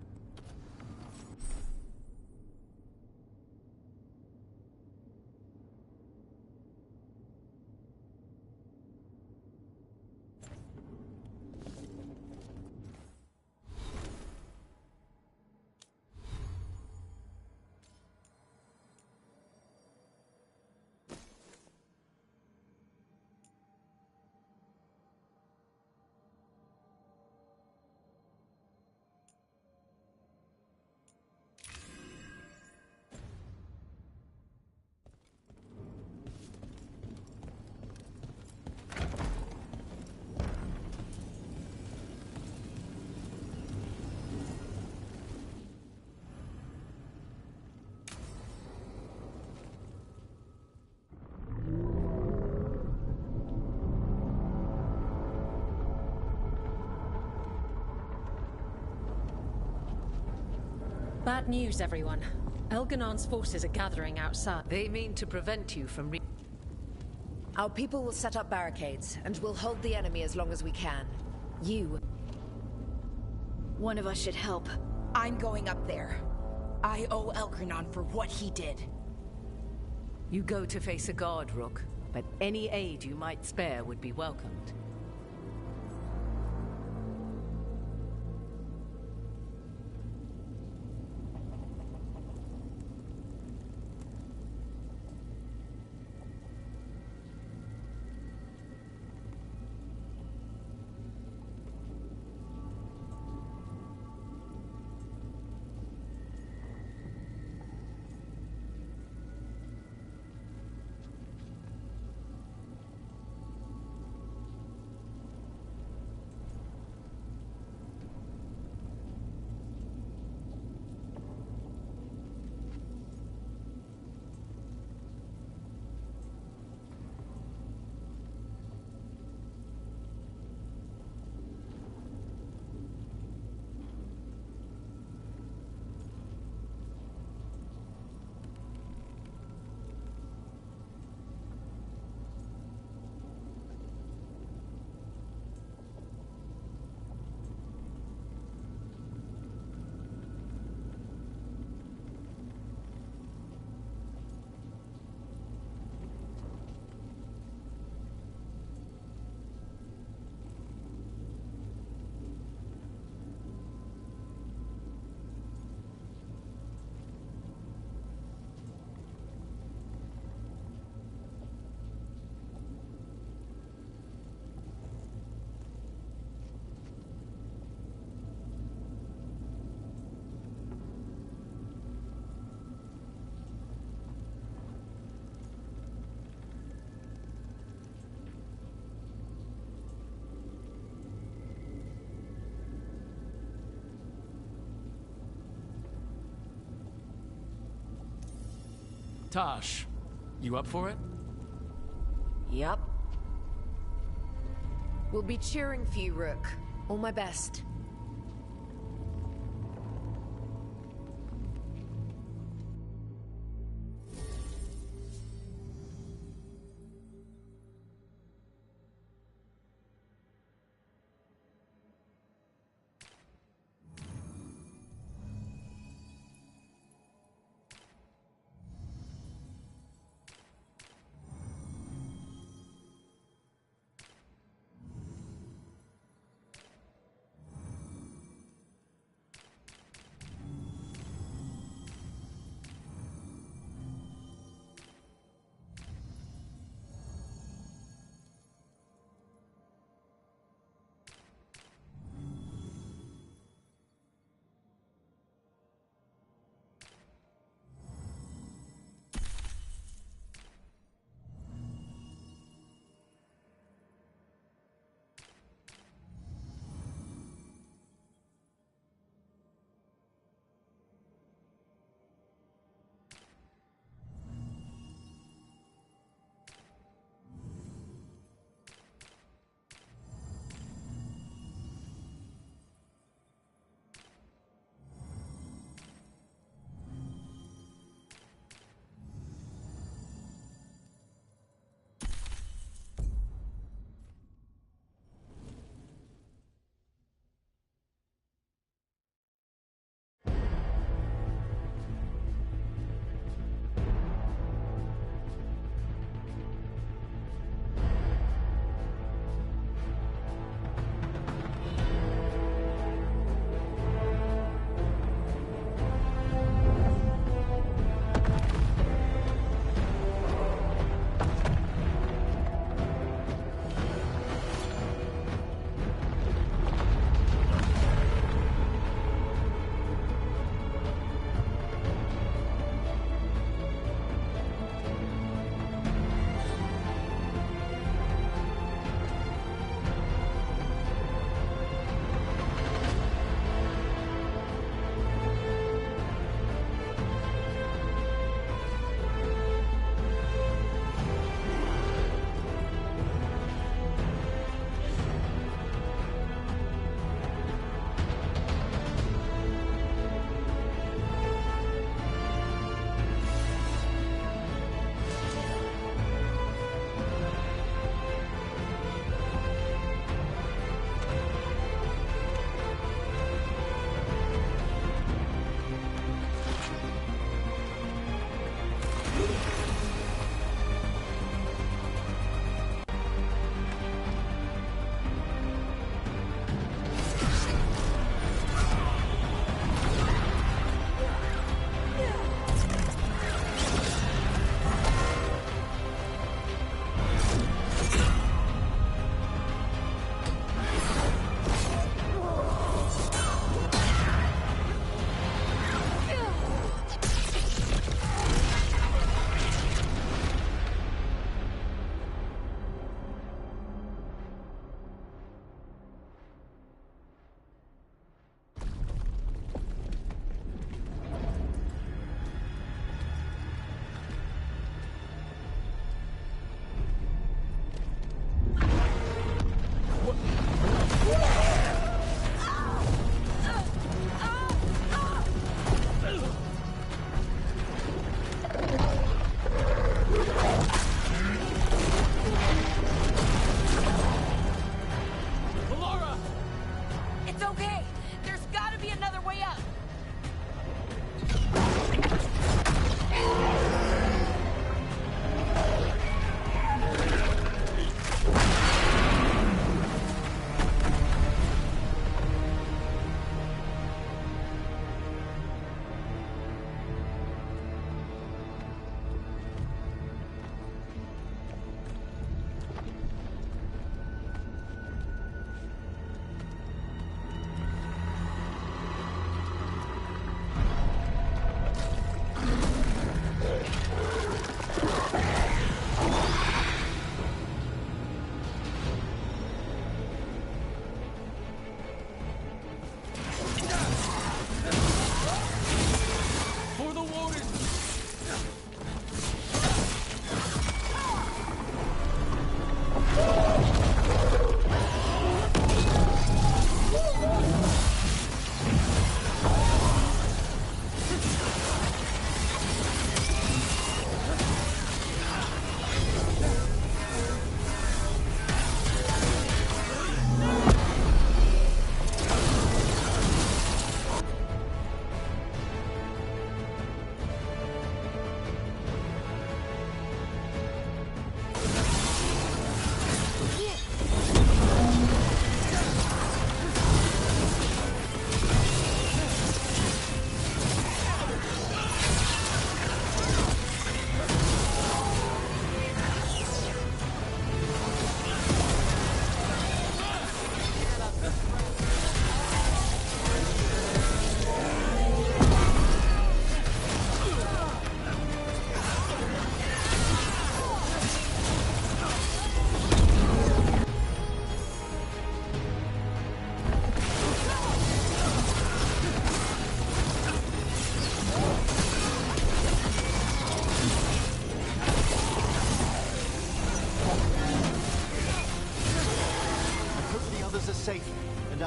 Bad news, everyone. Elganon's forces are gathering outside. They mean to prevent you from Our people will set up barricades, and we'll hold the enemy as long as we can. You... One of us should help. I'm going up there. I owe Elganon for what he did. You go to face a god, Rook, but any aid you might spare would be welcomed. Tosh, you up for it? Yup. We'll be cheering for you, Rook. All my best.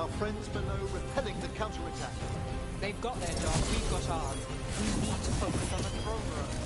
our friends below repelling the counterattack. They've got their job, we've got ours. We need to focus on the throne room.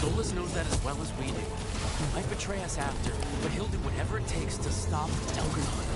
Solus knows that as well as we do. He might betray us after, but he'll do whatever it takes to stop Elgar'nan.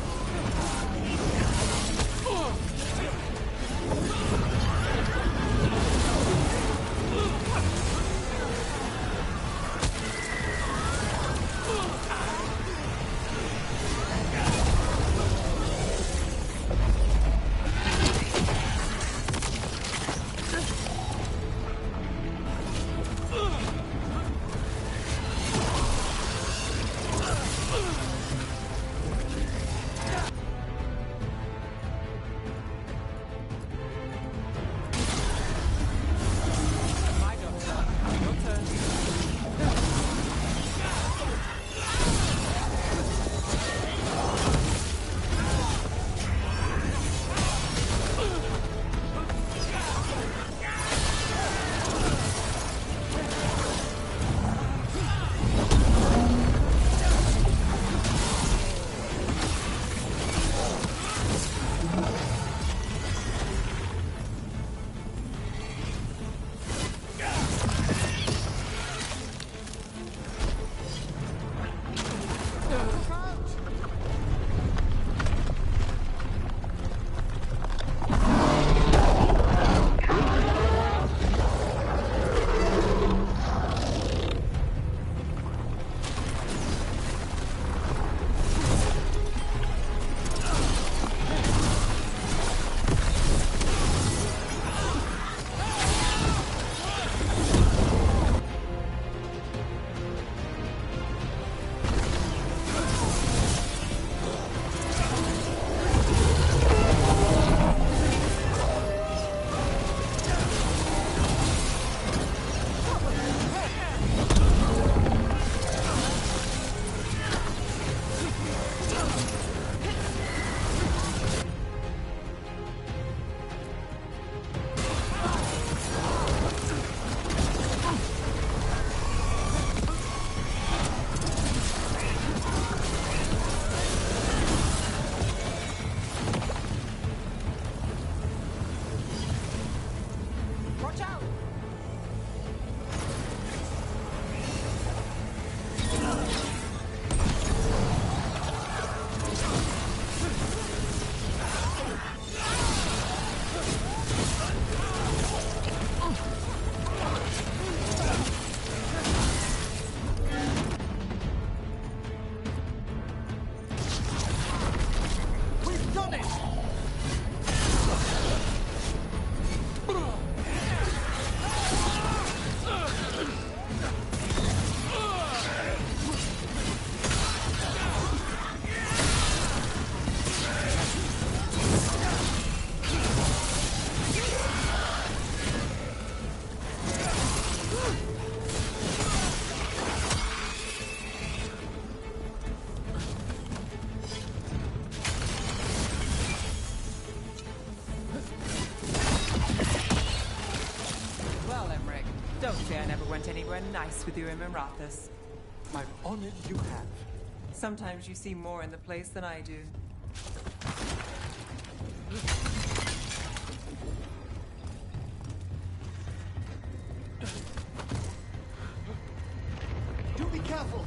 Anywhere nice with you in Mirathus. I'm honored you have. Sometimes you see more in the place than I do. Do be careful!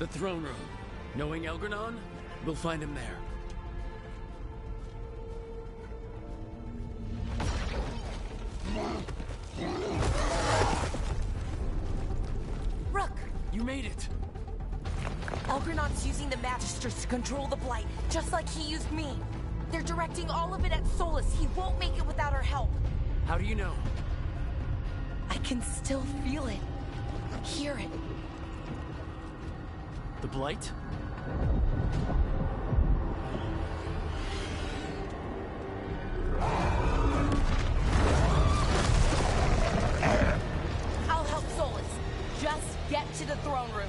The throne room. Knowing Elgranon, we'll find him there. Rook! You made it! Elgranon's using the Magisters to control the Blight, just like he used me. They're directing all of it at Solus. He won't make it without our help. How do you know? I can still feel it. Hear it. The Blight? I'll help Solus. Just get to the throne room.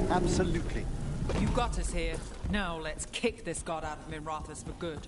Absolutely. You got us here. Now let's kick this god out of Minrathous for good.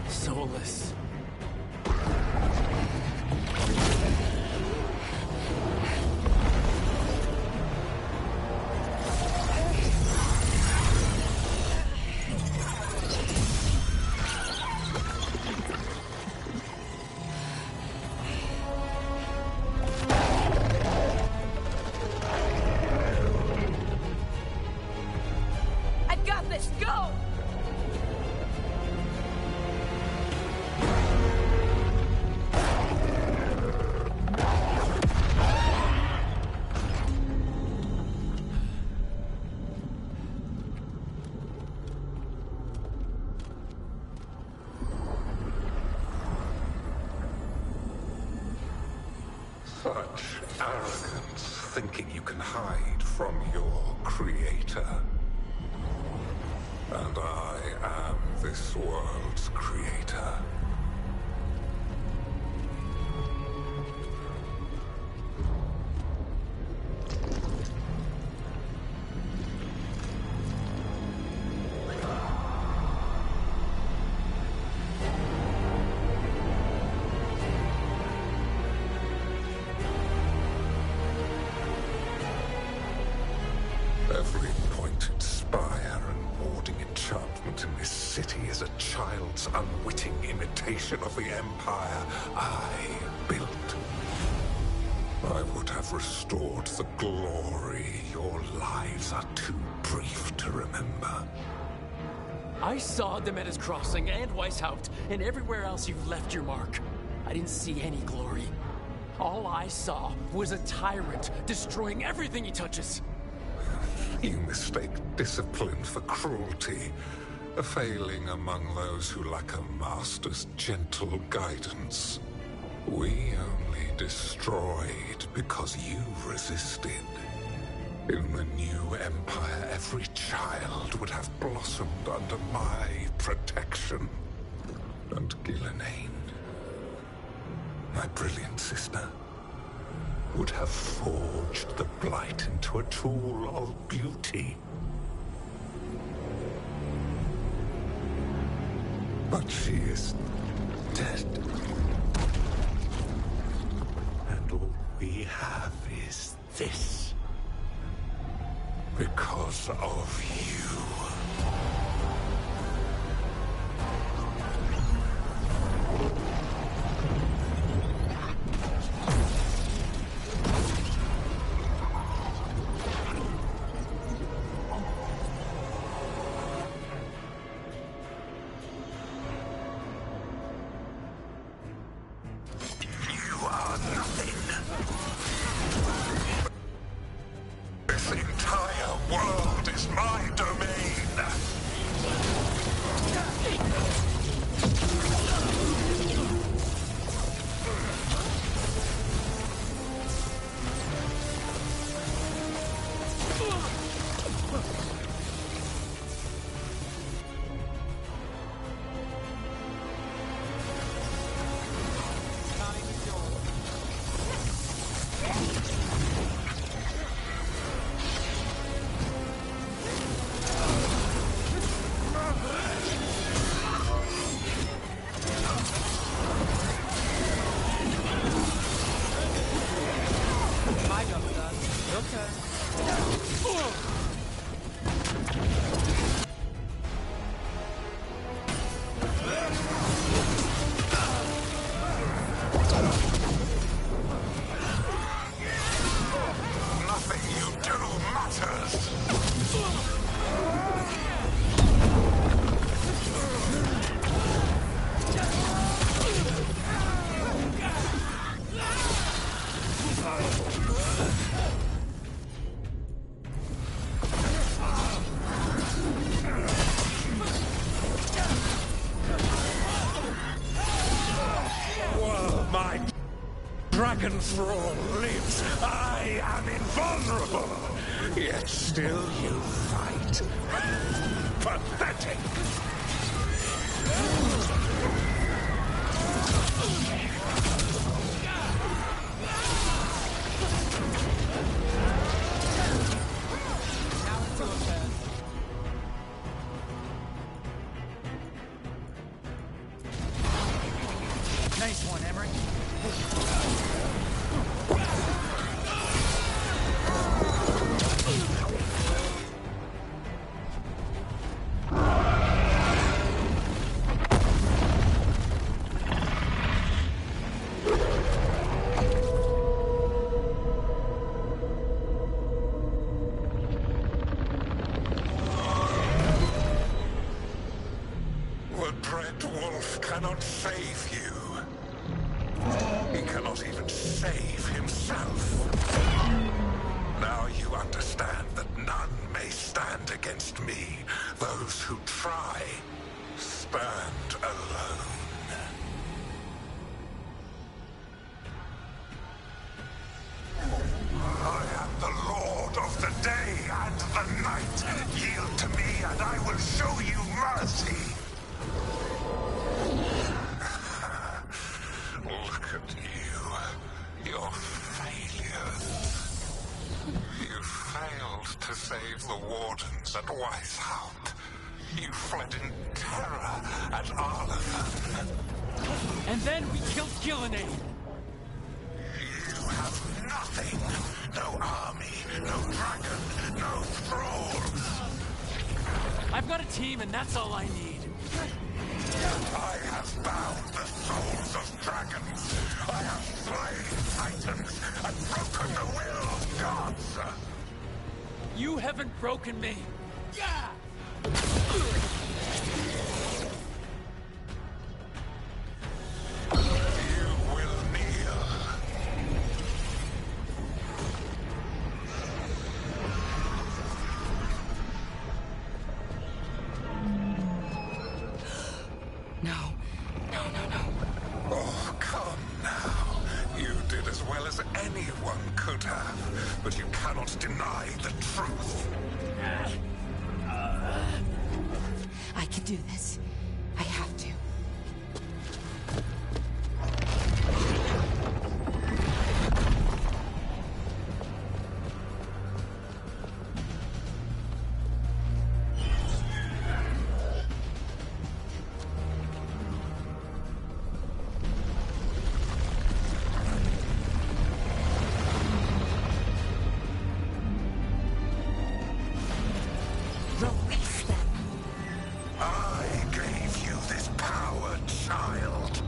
Solus. I've got this. Go! Such arrogance, thinking you can hide from your creator. And I am this world's creator. Every pointed spire and warding enchantment in this city is a child's unwitting imitation of the Empire I built. I would have restored the glory. Your lives are too brief to remember. I saw Demeter's Crossing and Weishaupt, and everywhere else you've left your mark. I didn't see any glory. All I saw was a tyrant destroying everything he touches. You mistake discipline for cruelty, a failing among those who lack a master's gentle guidance. We only destroyed because you resisted. In the new empire, every child would have blossomed under my protection. And Gillenane, my brilliant sister, would have forged the Blight into a tool of beauty. But she is dead. And all we have is this. Because of you. Dragon Thrall lives. I am invulnerable. Yet still you fight. Pathetic. Nice one, Emmerich. The Dread Wolf cannot save you. He cannot even save himself. Now you understand that none may stand against me. Those who try stand alone. I am the Lord of the day and the night. Yield to me and I will show you mercy. Look at you. Your failures. You failed to save the Wardens at Weishaupt. You fled in terror at Arlathan. And then we killed Gillenane. You have nothing. No army, no dragon, no thrall. I've got a team, and that's all I need. I have bound the souls of dragons. I have slain titans and broken the will of gods. You haven't broken me. Yeah! You will kneel. No. Oh, come now. You did as well as anyone could have, but you cannot deny the truth. I can do this. I have to. Release them. I gave you this power, child.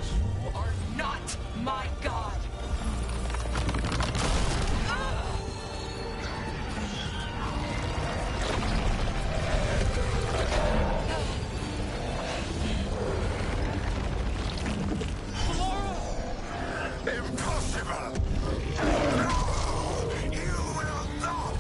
You are not my god. Impossible! No! You will not!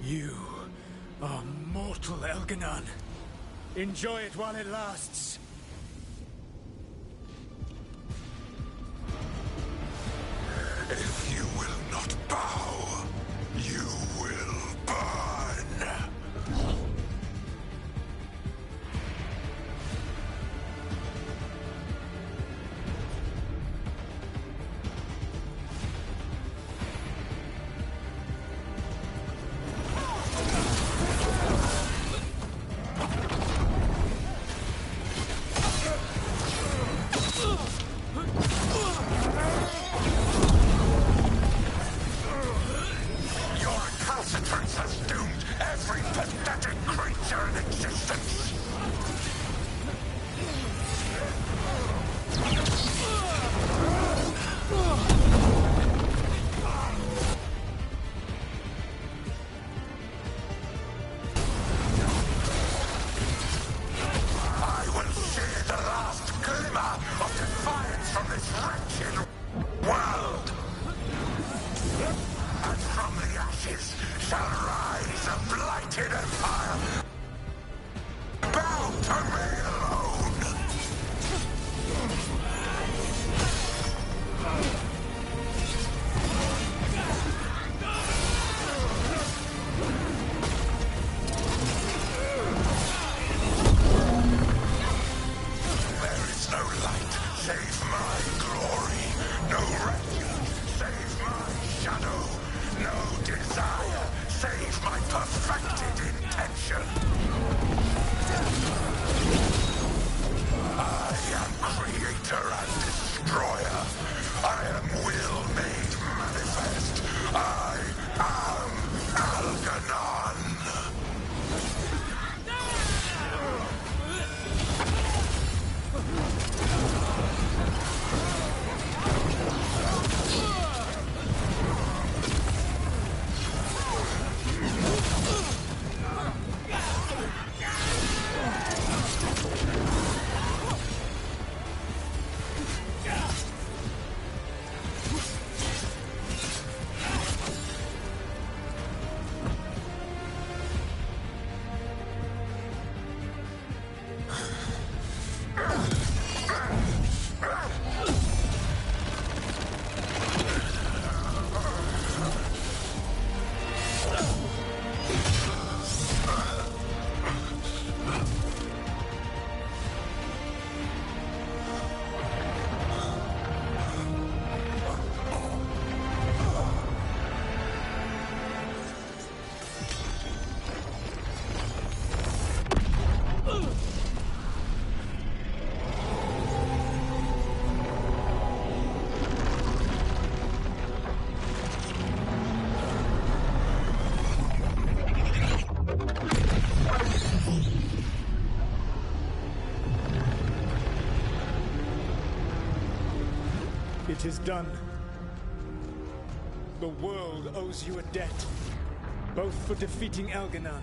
You are mortal, Elganon. Enjoy it while it lasts. If you will not bow, you will burn. It is done. The world owes you a debt, both for defeating Elganon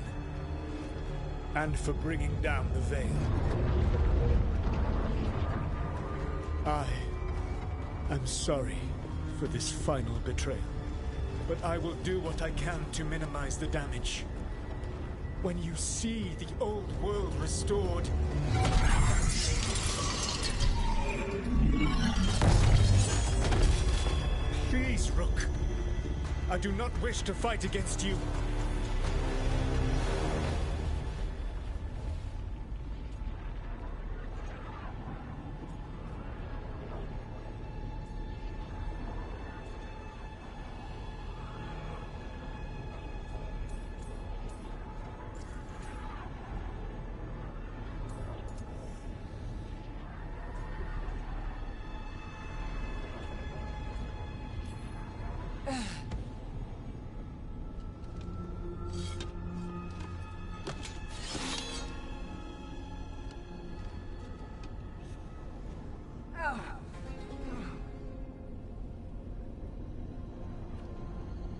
and for bringing down the Veil. I am sorry for this final betrayal, but I will do what I can to minimize the damage. When you see the old world restored, please, Rook. I do not wish to fight against you.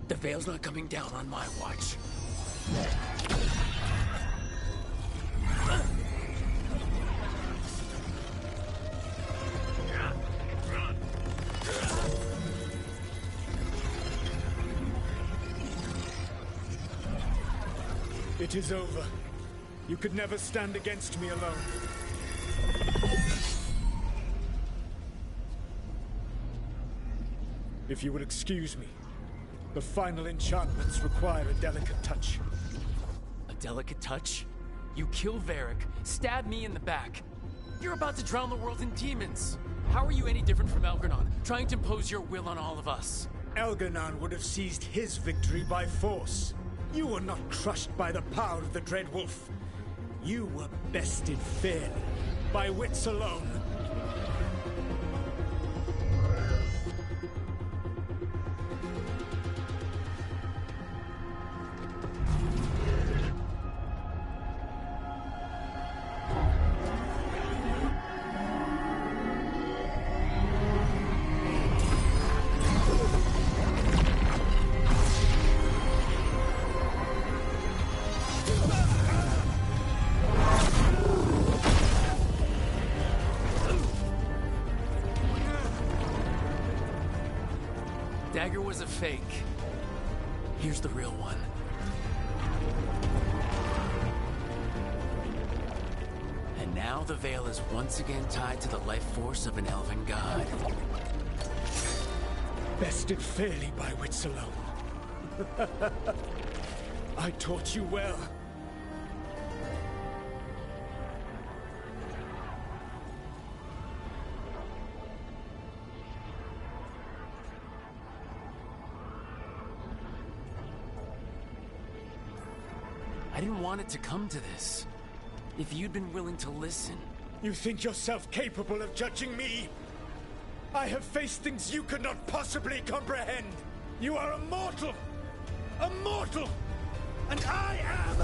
The Veil's not coming down on my watch. It is over. You could never stand against me alone. If you would excuse me, the final enchantments require a delicate touch. A delicate touch? You kill Varric, stab me in the back. You're about to drown the world in demons. How are you any different from Elgarnon, trying to impose your will on all of us? Elgarnon would have seized his victory by force. You were not crushed by the power of the Dreadwolf. You were bested fairly, by wits alone. Dagger was a fake. Here's the real one. And now the Veil is once again tied to the life force of an elven god. Bested fairly by wits alone. I taught you well. I didn't want it to come to this. If you'd been willing to listen. You think yourself capable of judging me? I have faced things you could not possibly comprehend. You are a mortal! A mortal! And I am...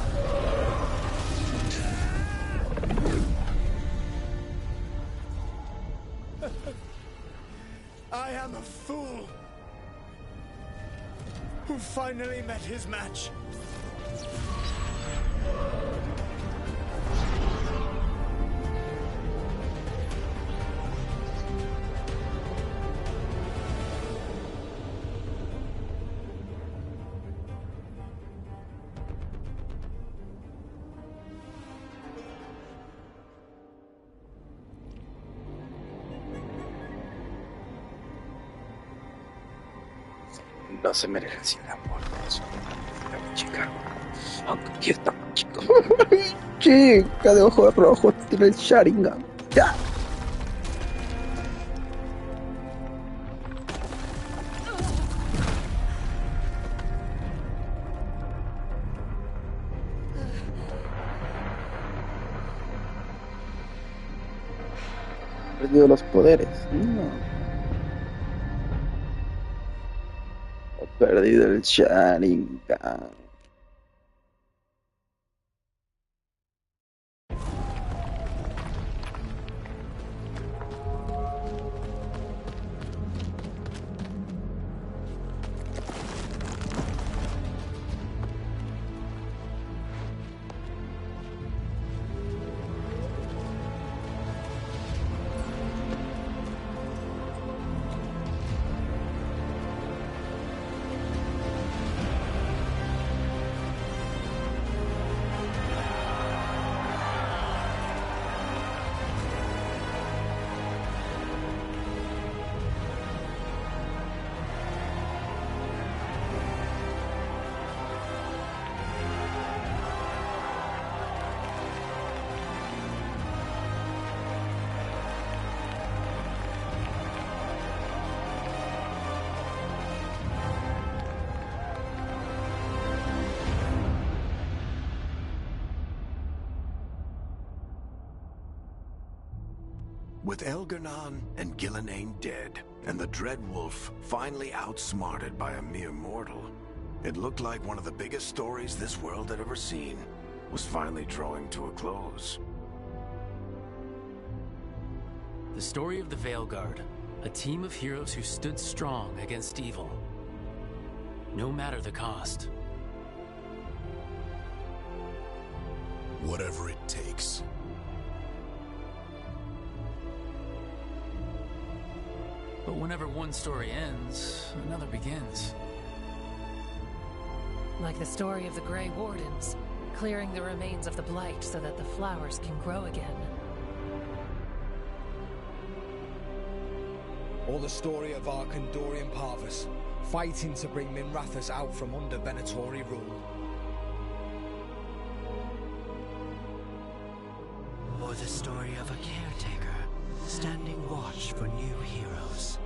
I am a fool who finally met his match. No se merece el amor de eso. La chica. Aquí está, chica. Chica de ojos rojos, tiene el Sharingan. ¡Ya! Perdido los poderes. No. Perdido el Sharingan. With Elgar'nan and Gillenane dead, and the Dreadwolf finally outsmarted by a mere mortal, it looked like one of the biggest stories this world had ever seen was finally drawing to a close. The story of the Veilguard, a team of heroes who stood strong against evil, no matter the cost. Whatever it takes. But whenever one story ends, another begins. Like the story of the Grey Wardens, clearing the remains of the Blight so that the flowers can grow again. Or the story of Arkandorian Parvus, fighting to bring Minrathous out from under Venatori rule. Or the story of a caretaker, standing watch for new heroes.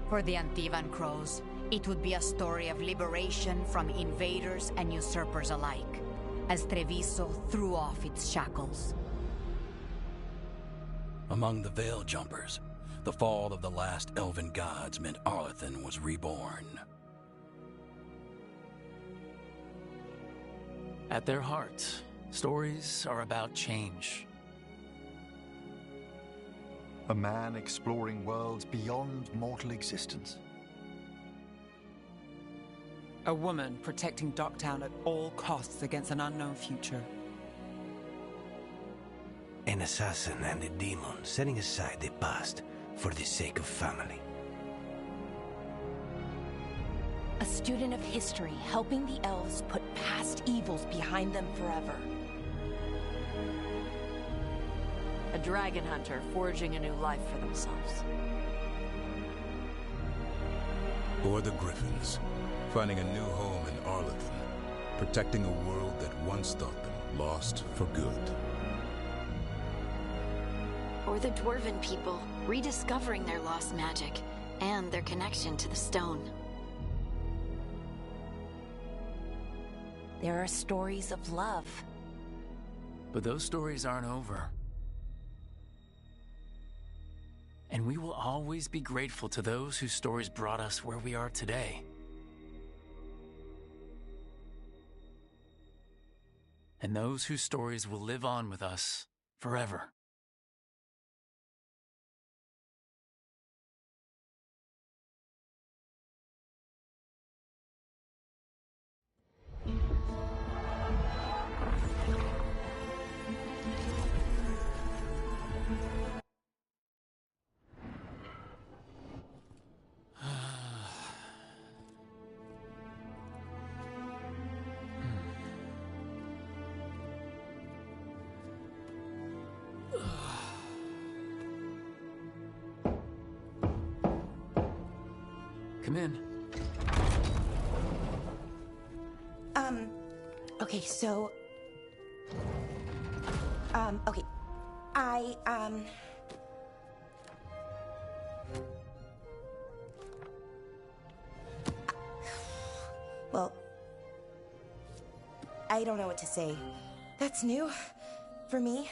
For the Antivan Crows, it would be a story of liberation from invaders and usurpers alike, as Treviso threw off its shackles. Among the Veil Jumpers, the fall of the last elven gods meant Arlathan was reborn. At their heart, stories are about change. A man exploring worlds beyond mortal existence. A woman protecting Docktown at all costs against an unknown future. An assassin and a demon setting aside the past for the sake of family. A student of history helping the elves put past evils behind them forever. A dragon hunter forging a new life for themselves. Or the Griffins, finding a new home in Arlathan, protecting a world that once thought them lost for good. Or the Dwarven people, rediscovering their lost magic and their connection to the stone. There are stories of love. But those stories aren't over. And we will always be grateful to those whose stories brought us where we are today. And those whose stories will live on with us forever. Come in. Okay, so... okay. Well... I don't know what to say. That's new. For me.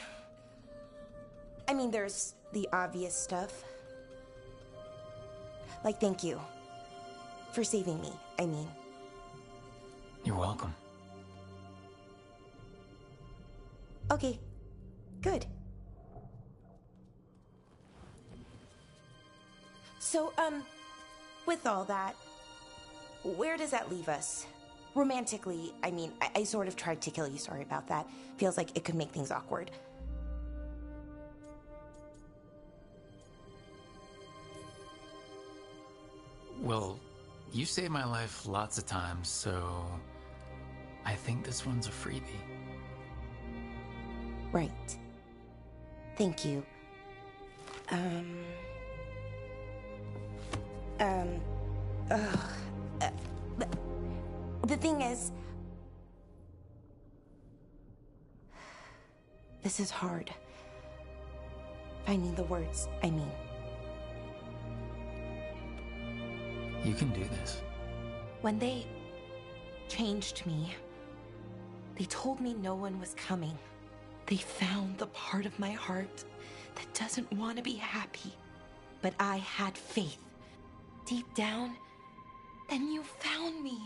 I mean, there's the obvious stuff. Like, thank you. For saving me, I mean. You're welcome. Okay, good. So, with all that, where does that leave us? Romantically, I mean, I sort of tried to kill you, sorry about that. Feels like it could make things awkward. Well, you saved my life lots of times, so I think this one's a freebie. Right. Thank you. The thing is, this is hard. Finding the words, I mean. You can do this. When they changed me, they told me no one was coming. They found the part of my heart that doesn't want to be happy. But I had faith. Deep down, then you found me.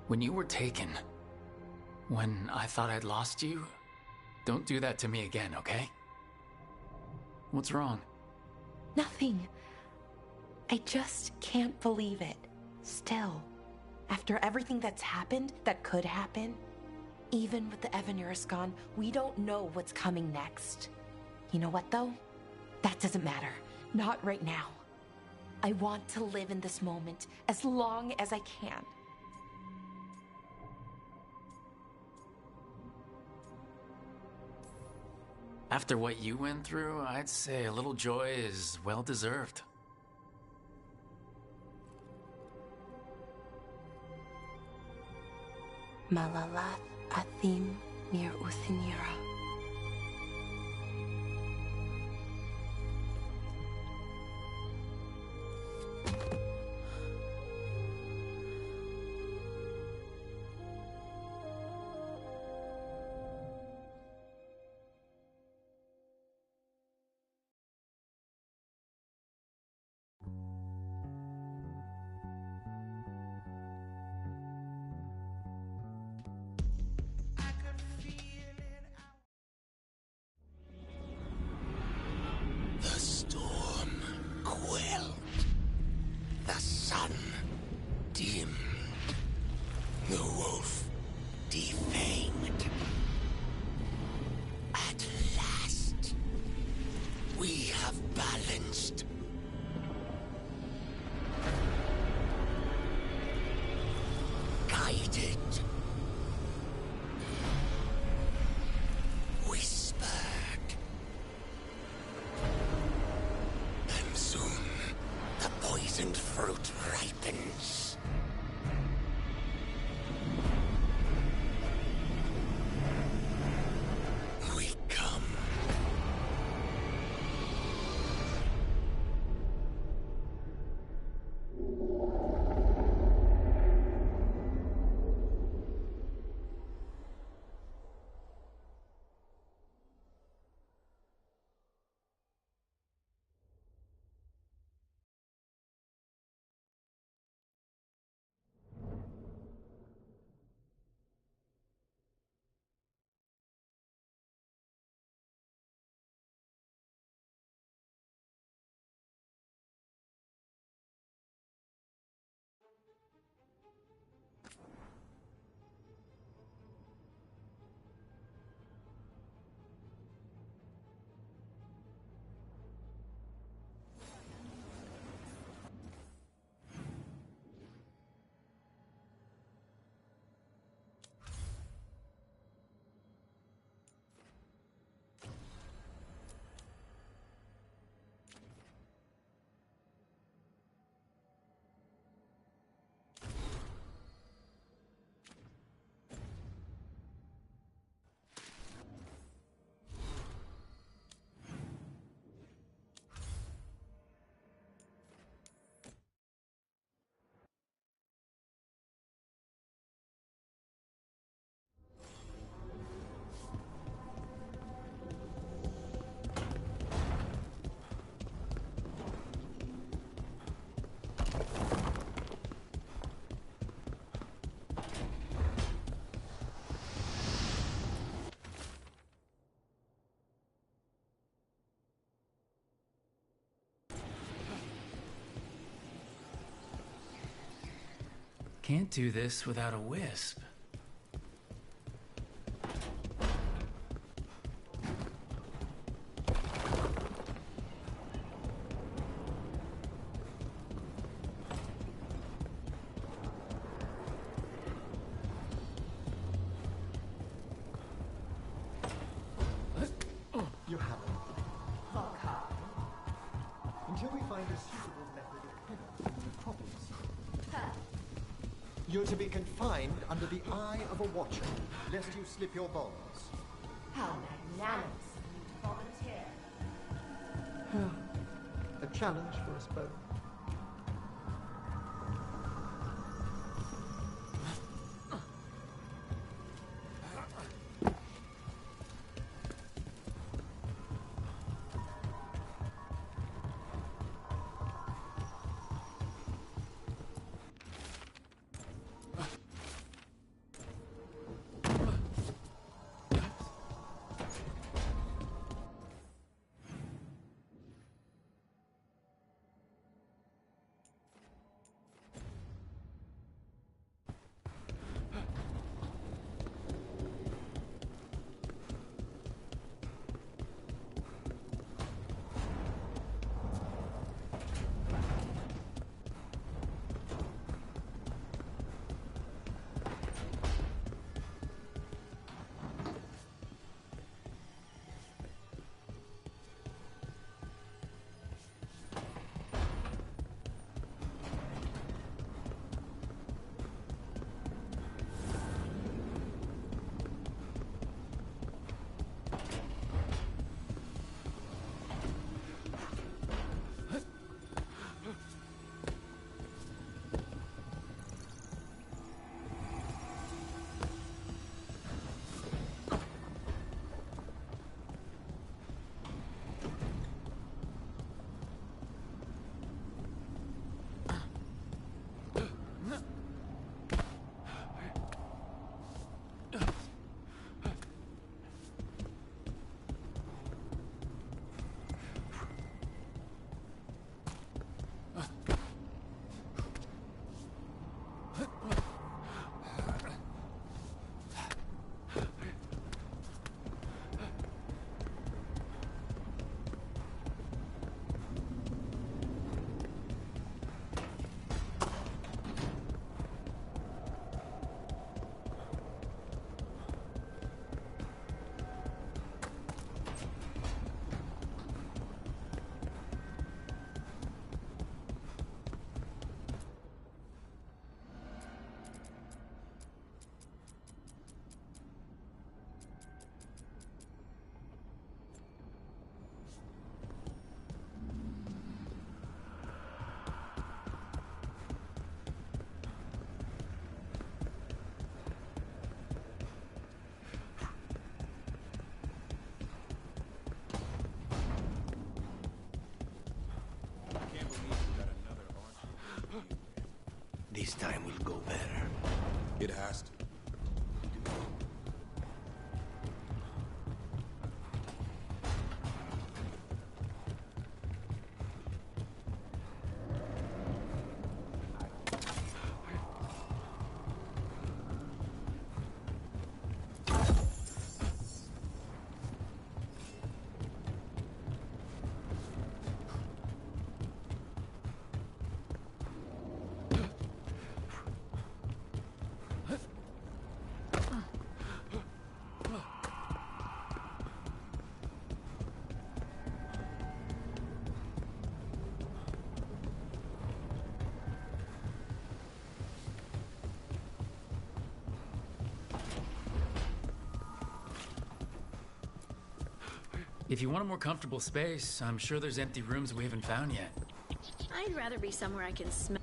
When you were taken, when I thought I'd lost you, don't do that to me again, okay? What's wrong? Nothing. I just can't believe it. Still, after everything that's happened, that could happen, even with the Evanurus gone, we don't know what's coming next. You know what, though? That doesn't matter. Not right now. I want to live in this moment as long as I can. After what you went through, I'd say a little joy is well-deserved. Malalath Athim Mir Uthinira. The storm quelled. The sun dimmed. The wolf defanged. At last, we have balanced. Guided. Whispered. And soon, the poisoned fruit ripens. We come. Can't do this without a wisp. You haven't. Until we find a suitable method of penance in the Metropolis. You're to be confined under the eye of a watcher, lest you slip your bonds. How magnanimous. Father's here. A challenge for us both. This time will go better. It has to. If you want a more comfortable space, I'm sure there's empty rooms we haven't found yet. I'd rather be somewhere I can smell.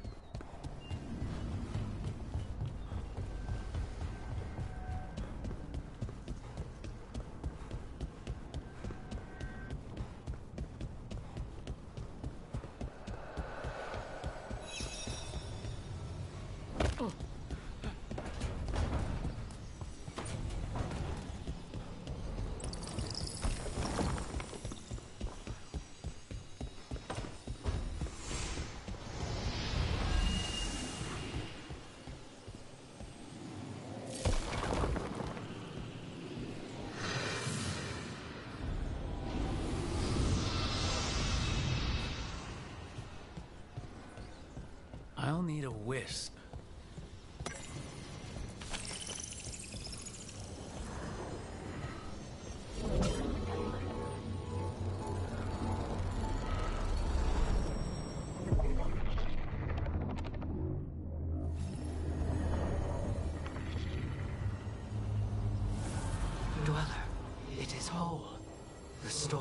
I'll need a wisp. Dweller, it is whole. Restored.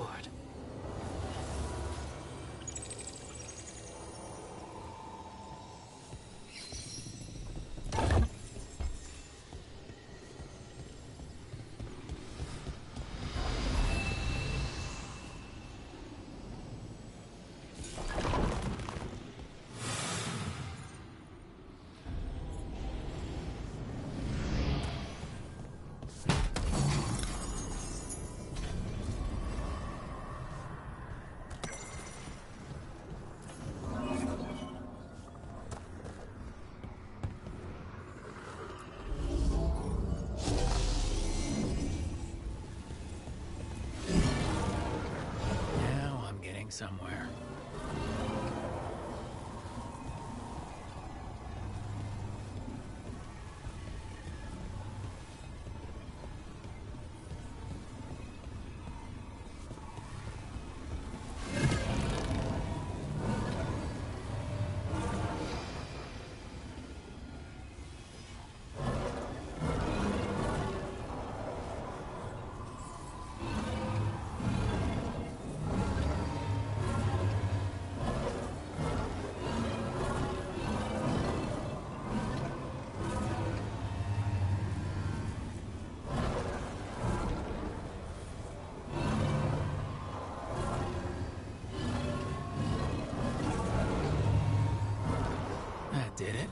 somewhere. That did it.